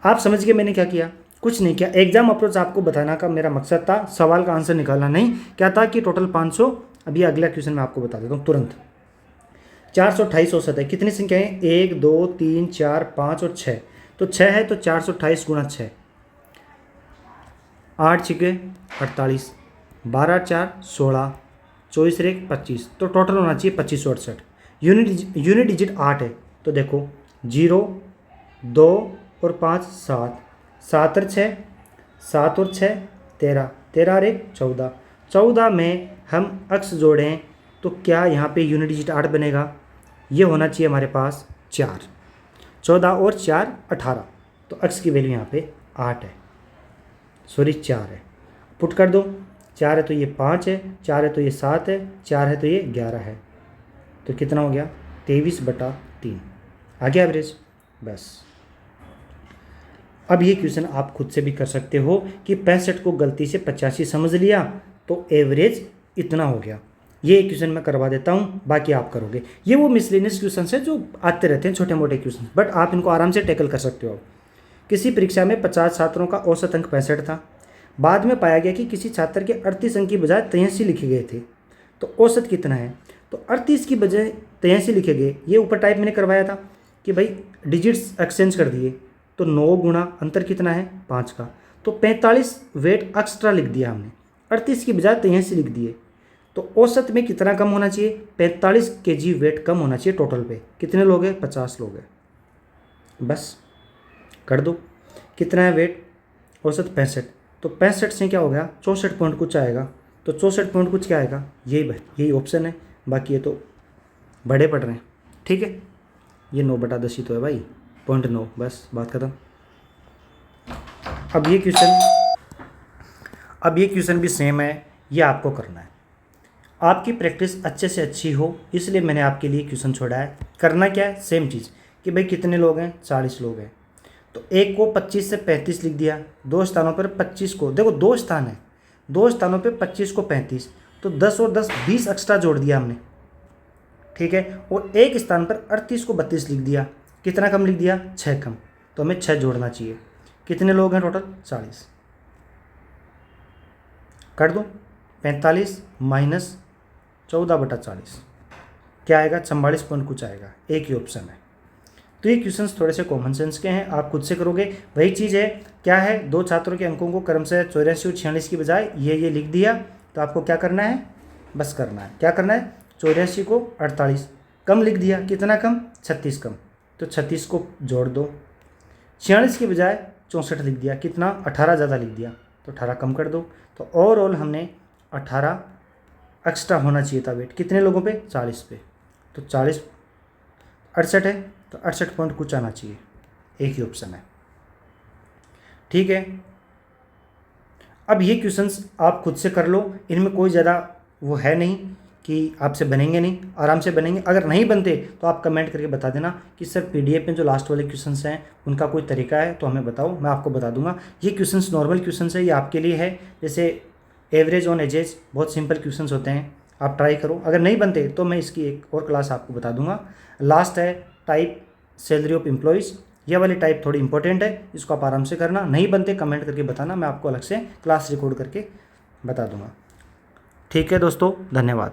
आप समझ गए मैंने क्या किया? कुछ नहीं किया। एग्जाम अप्रोच आपको बताना का मेरा मकसद था, सवाल का आंसर निकालना नहीं। क्या था कि टोटल 500, अभी अगला क्वेश्चन मैं आपको बता देता हूँ तुरंत। 428 औसत है, कितनी संख्याएं, 1 2 3 4 5 और 6, तो 6 है, तो 428 गुणा 6, 8 छिके 48, 12 4 16, 24 1 25, तो टोटल होना चाहिए 2568। यूनिट डिजिट 8 है, तो देखो 0 2 और 5 7, 7 और 6 7 और 6 13, 13 और 1 14, 14 में हम x जोड़ें तो क्या यहाँ पे यूनिट डिजिट 8 बनेगा? ये होना चाहिए हमारे पास 4, 14 और 4 18, तो x की वैल्यू यहाँ पे 8 है, सॉरी 4 है। पुट कर दो, 4 है तो ये 5 है, 4 है तो ये 7 है, 4 है तो ये 11 है, तो कितना हो गया, 23 बटा 3 आ गया एवरेज। बस अब ये क्वेश्चन आप खुद से भी कर सकते हो कि 65 को गलती से 85 समझ लिया तो एवरेज इतना हो गया। ये क्वेश्चन मैं करवा देता हूँ, बाकी आप करोगे। ये वो मिसलेनियस क्वेश्चन है जो आते रहते हैं, छोटे मोटे क्वेश्चन, बट आप इनको आराम से टैकल कर सकते हो। किसी परीक्षा में 50 छात्रों का औसत अंक 65 था। बाद में पाया गया कि किसी छात्र के 38 अंक की बजाय 83 लिखे गए थे, तो औसत कितना है? तो 38 की बजाय 83 लिखे गए। ये ऊपर टाइप मैंने करवाया था कि भाई डिजिट्स एक्सचेंज कर दिए, तो 9 गुणा अंतर कितना है 5 का, तो 45 वेट एक्स्ट्रा लिख दिया हमने, 38 की बजाय 83 लिख दिए। तो औसत में कितना कम होना चाहिए? 45 kg वेट कम होना चाहिए टोटल पे। कितने लोग हैं? 50 लोग हैं। बस कर दो, कितना है वेट, औसत 65, तो 65 से क्या हो गया 64 पॉइंट कुछ आएगा, तो 64 पॉइंट कुछ क्या आएगा, यही ऑप्शन है। बाकी ये तो बड़े पड़ रहे हैं, ठीक है, ये 9/10 ही तो है भाई, 0.9, बस बात खत्म। अब ये क्वेश्चन भी सेम है, ये आपको करना है। आपकी प्रैक्टिस अच्छे से अच्छी हो इसलिए मैंने आपके लिए क्वेश्चन छोड़ा है। करना क्या है, सेम चीज़ कि भाई कितने लोग हैं, 40 लोग हैं, तो एक को 25 से 35 लिख दिया, दो स्थानों पर 25 को, देखो 2 स्थान है, 2 स्थानों पर 25 को 35, तो 10 और 10 20 एक्स्ट्रा जोड़ दिया हमने, ठीक है। और एक स्थान पर 38 को 32 लिख दिया, कितना कम लिख दिया, 6 कम, तो हमें 6 जोड़ना चाहिए। कितने लोग हैं टोटल, 40, कर दो 45 माइनस 14/40 क्या आएगा, 44 पॉइंट कुछ आएगा, एक ही ऑप्शन है। तो ये क्वेश्चंस थोड़े से कॉमन सेंस के हैं, आप खुद से करोगे। वही चीज़ है, क्या है, 2 छात्रों के अंकों को क्रमशः 84 और 46 की बजाय ये लिख दिया, तो आपको क्या करना है, बस करना है, क्या करना है, 84 को 48 कम लिख दिया, कितना कम, 36 कम, तो 36 को जोड़ दो, 46 की बजाय 64 लिख दिया, कितना, 18 ज़्यादा लिख दिया, तो 18 कम कर दो। तो ओवरऑल हमने 18 एक्स्ट्रा होना चाहिए था वेट, कितने लोगों पे, 40 पे, तो 40 68 है, तो 68 पॉइंट कुछ आना चाहिए, एक ही ऑप्शन है, ठीक है। अब ये क्वेश्चंस आप खुद से कर लो, इनमें कोई ज़्यादा वो है नहीं कि आपसे बनेंगे नहीं, आराम से बनेंगे। अगर नहीं बनते तो आप कमेंट करके बता देना कि सर पीडीएफ में जो लास्ट वाले क्वेश्चंस हैं उनका कोई तरीका है तो हमें बताओ, मैं आपको बता दूंगा। ये क्वेश्चंस नॉर्मल क्वेश्चंस है, ये आपके लिए है। जैसे एवरेज ऑन एजेस, बहुत सिंपल क्वेश्चंस होते हैं, आप ट्राई करो। अगर नहीं बनते तो मैं इसकी एक और क्लास आपको बता दूंगा। लास्ट है टाइप सैलरी ऑफ एम्प्लॉयज़, ये वाली टाइप थोड़ी इंपॉर्टेंट है, इसको आप आराम से करना। नहीं बनते कमेंट करके बताना, मैं आपको अलग से क्लास रिकॉर्ड करके बता दूंगा। ठीक है दोस्तों, धन्यवाद।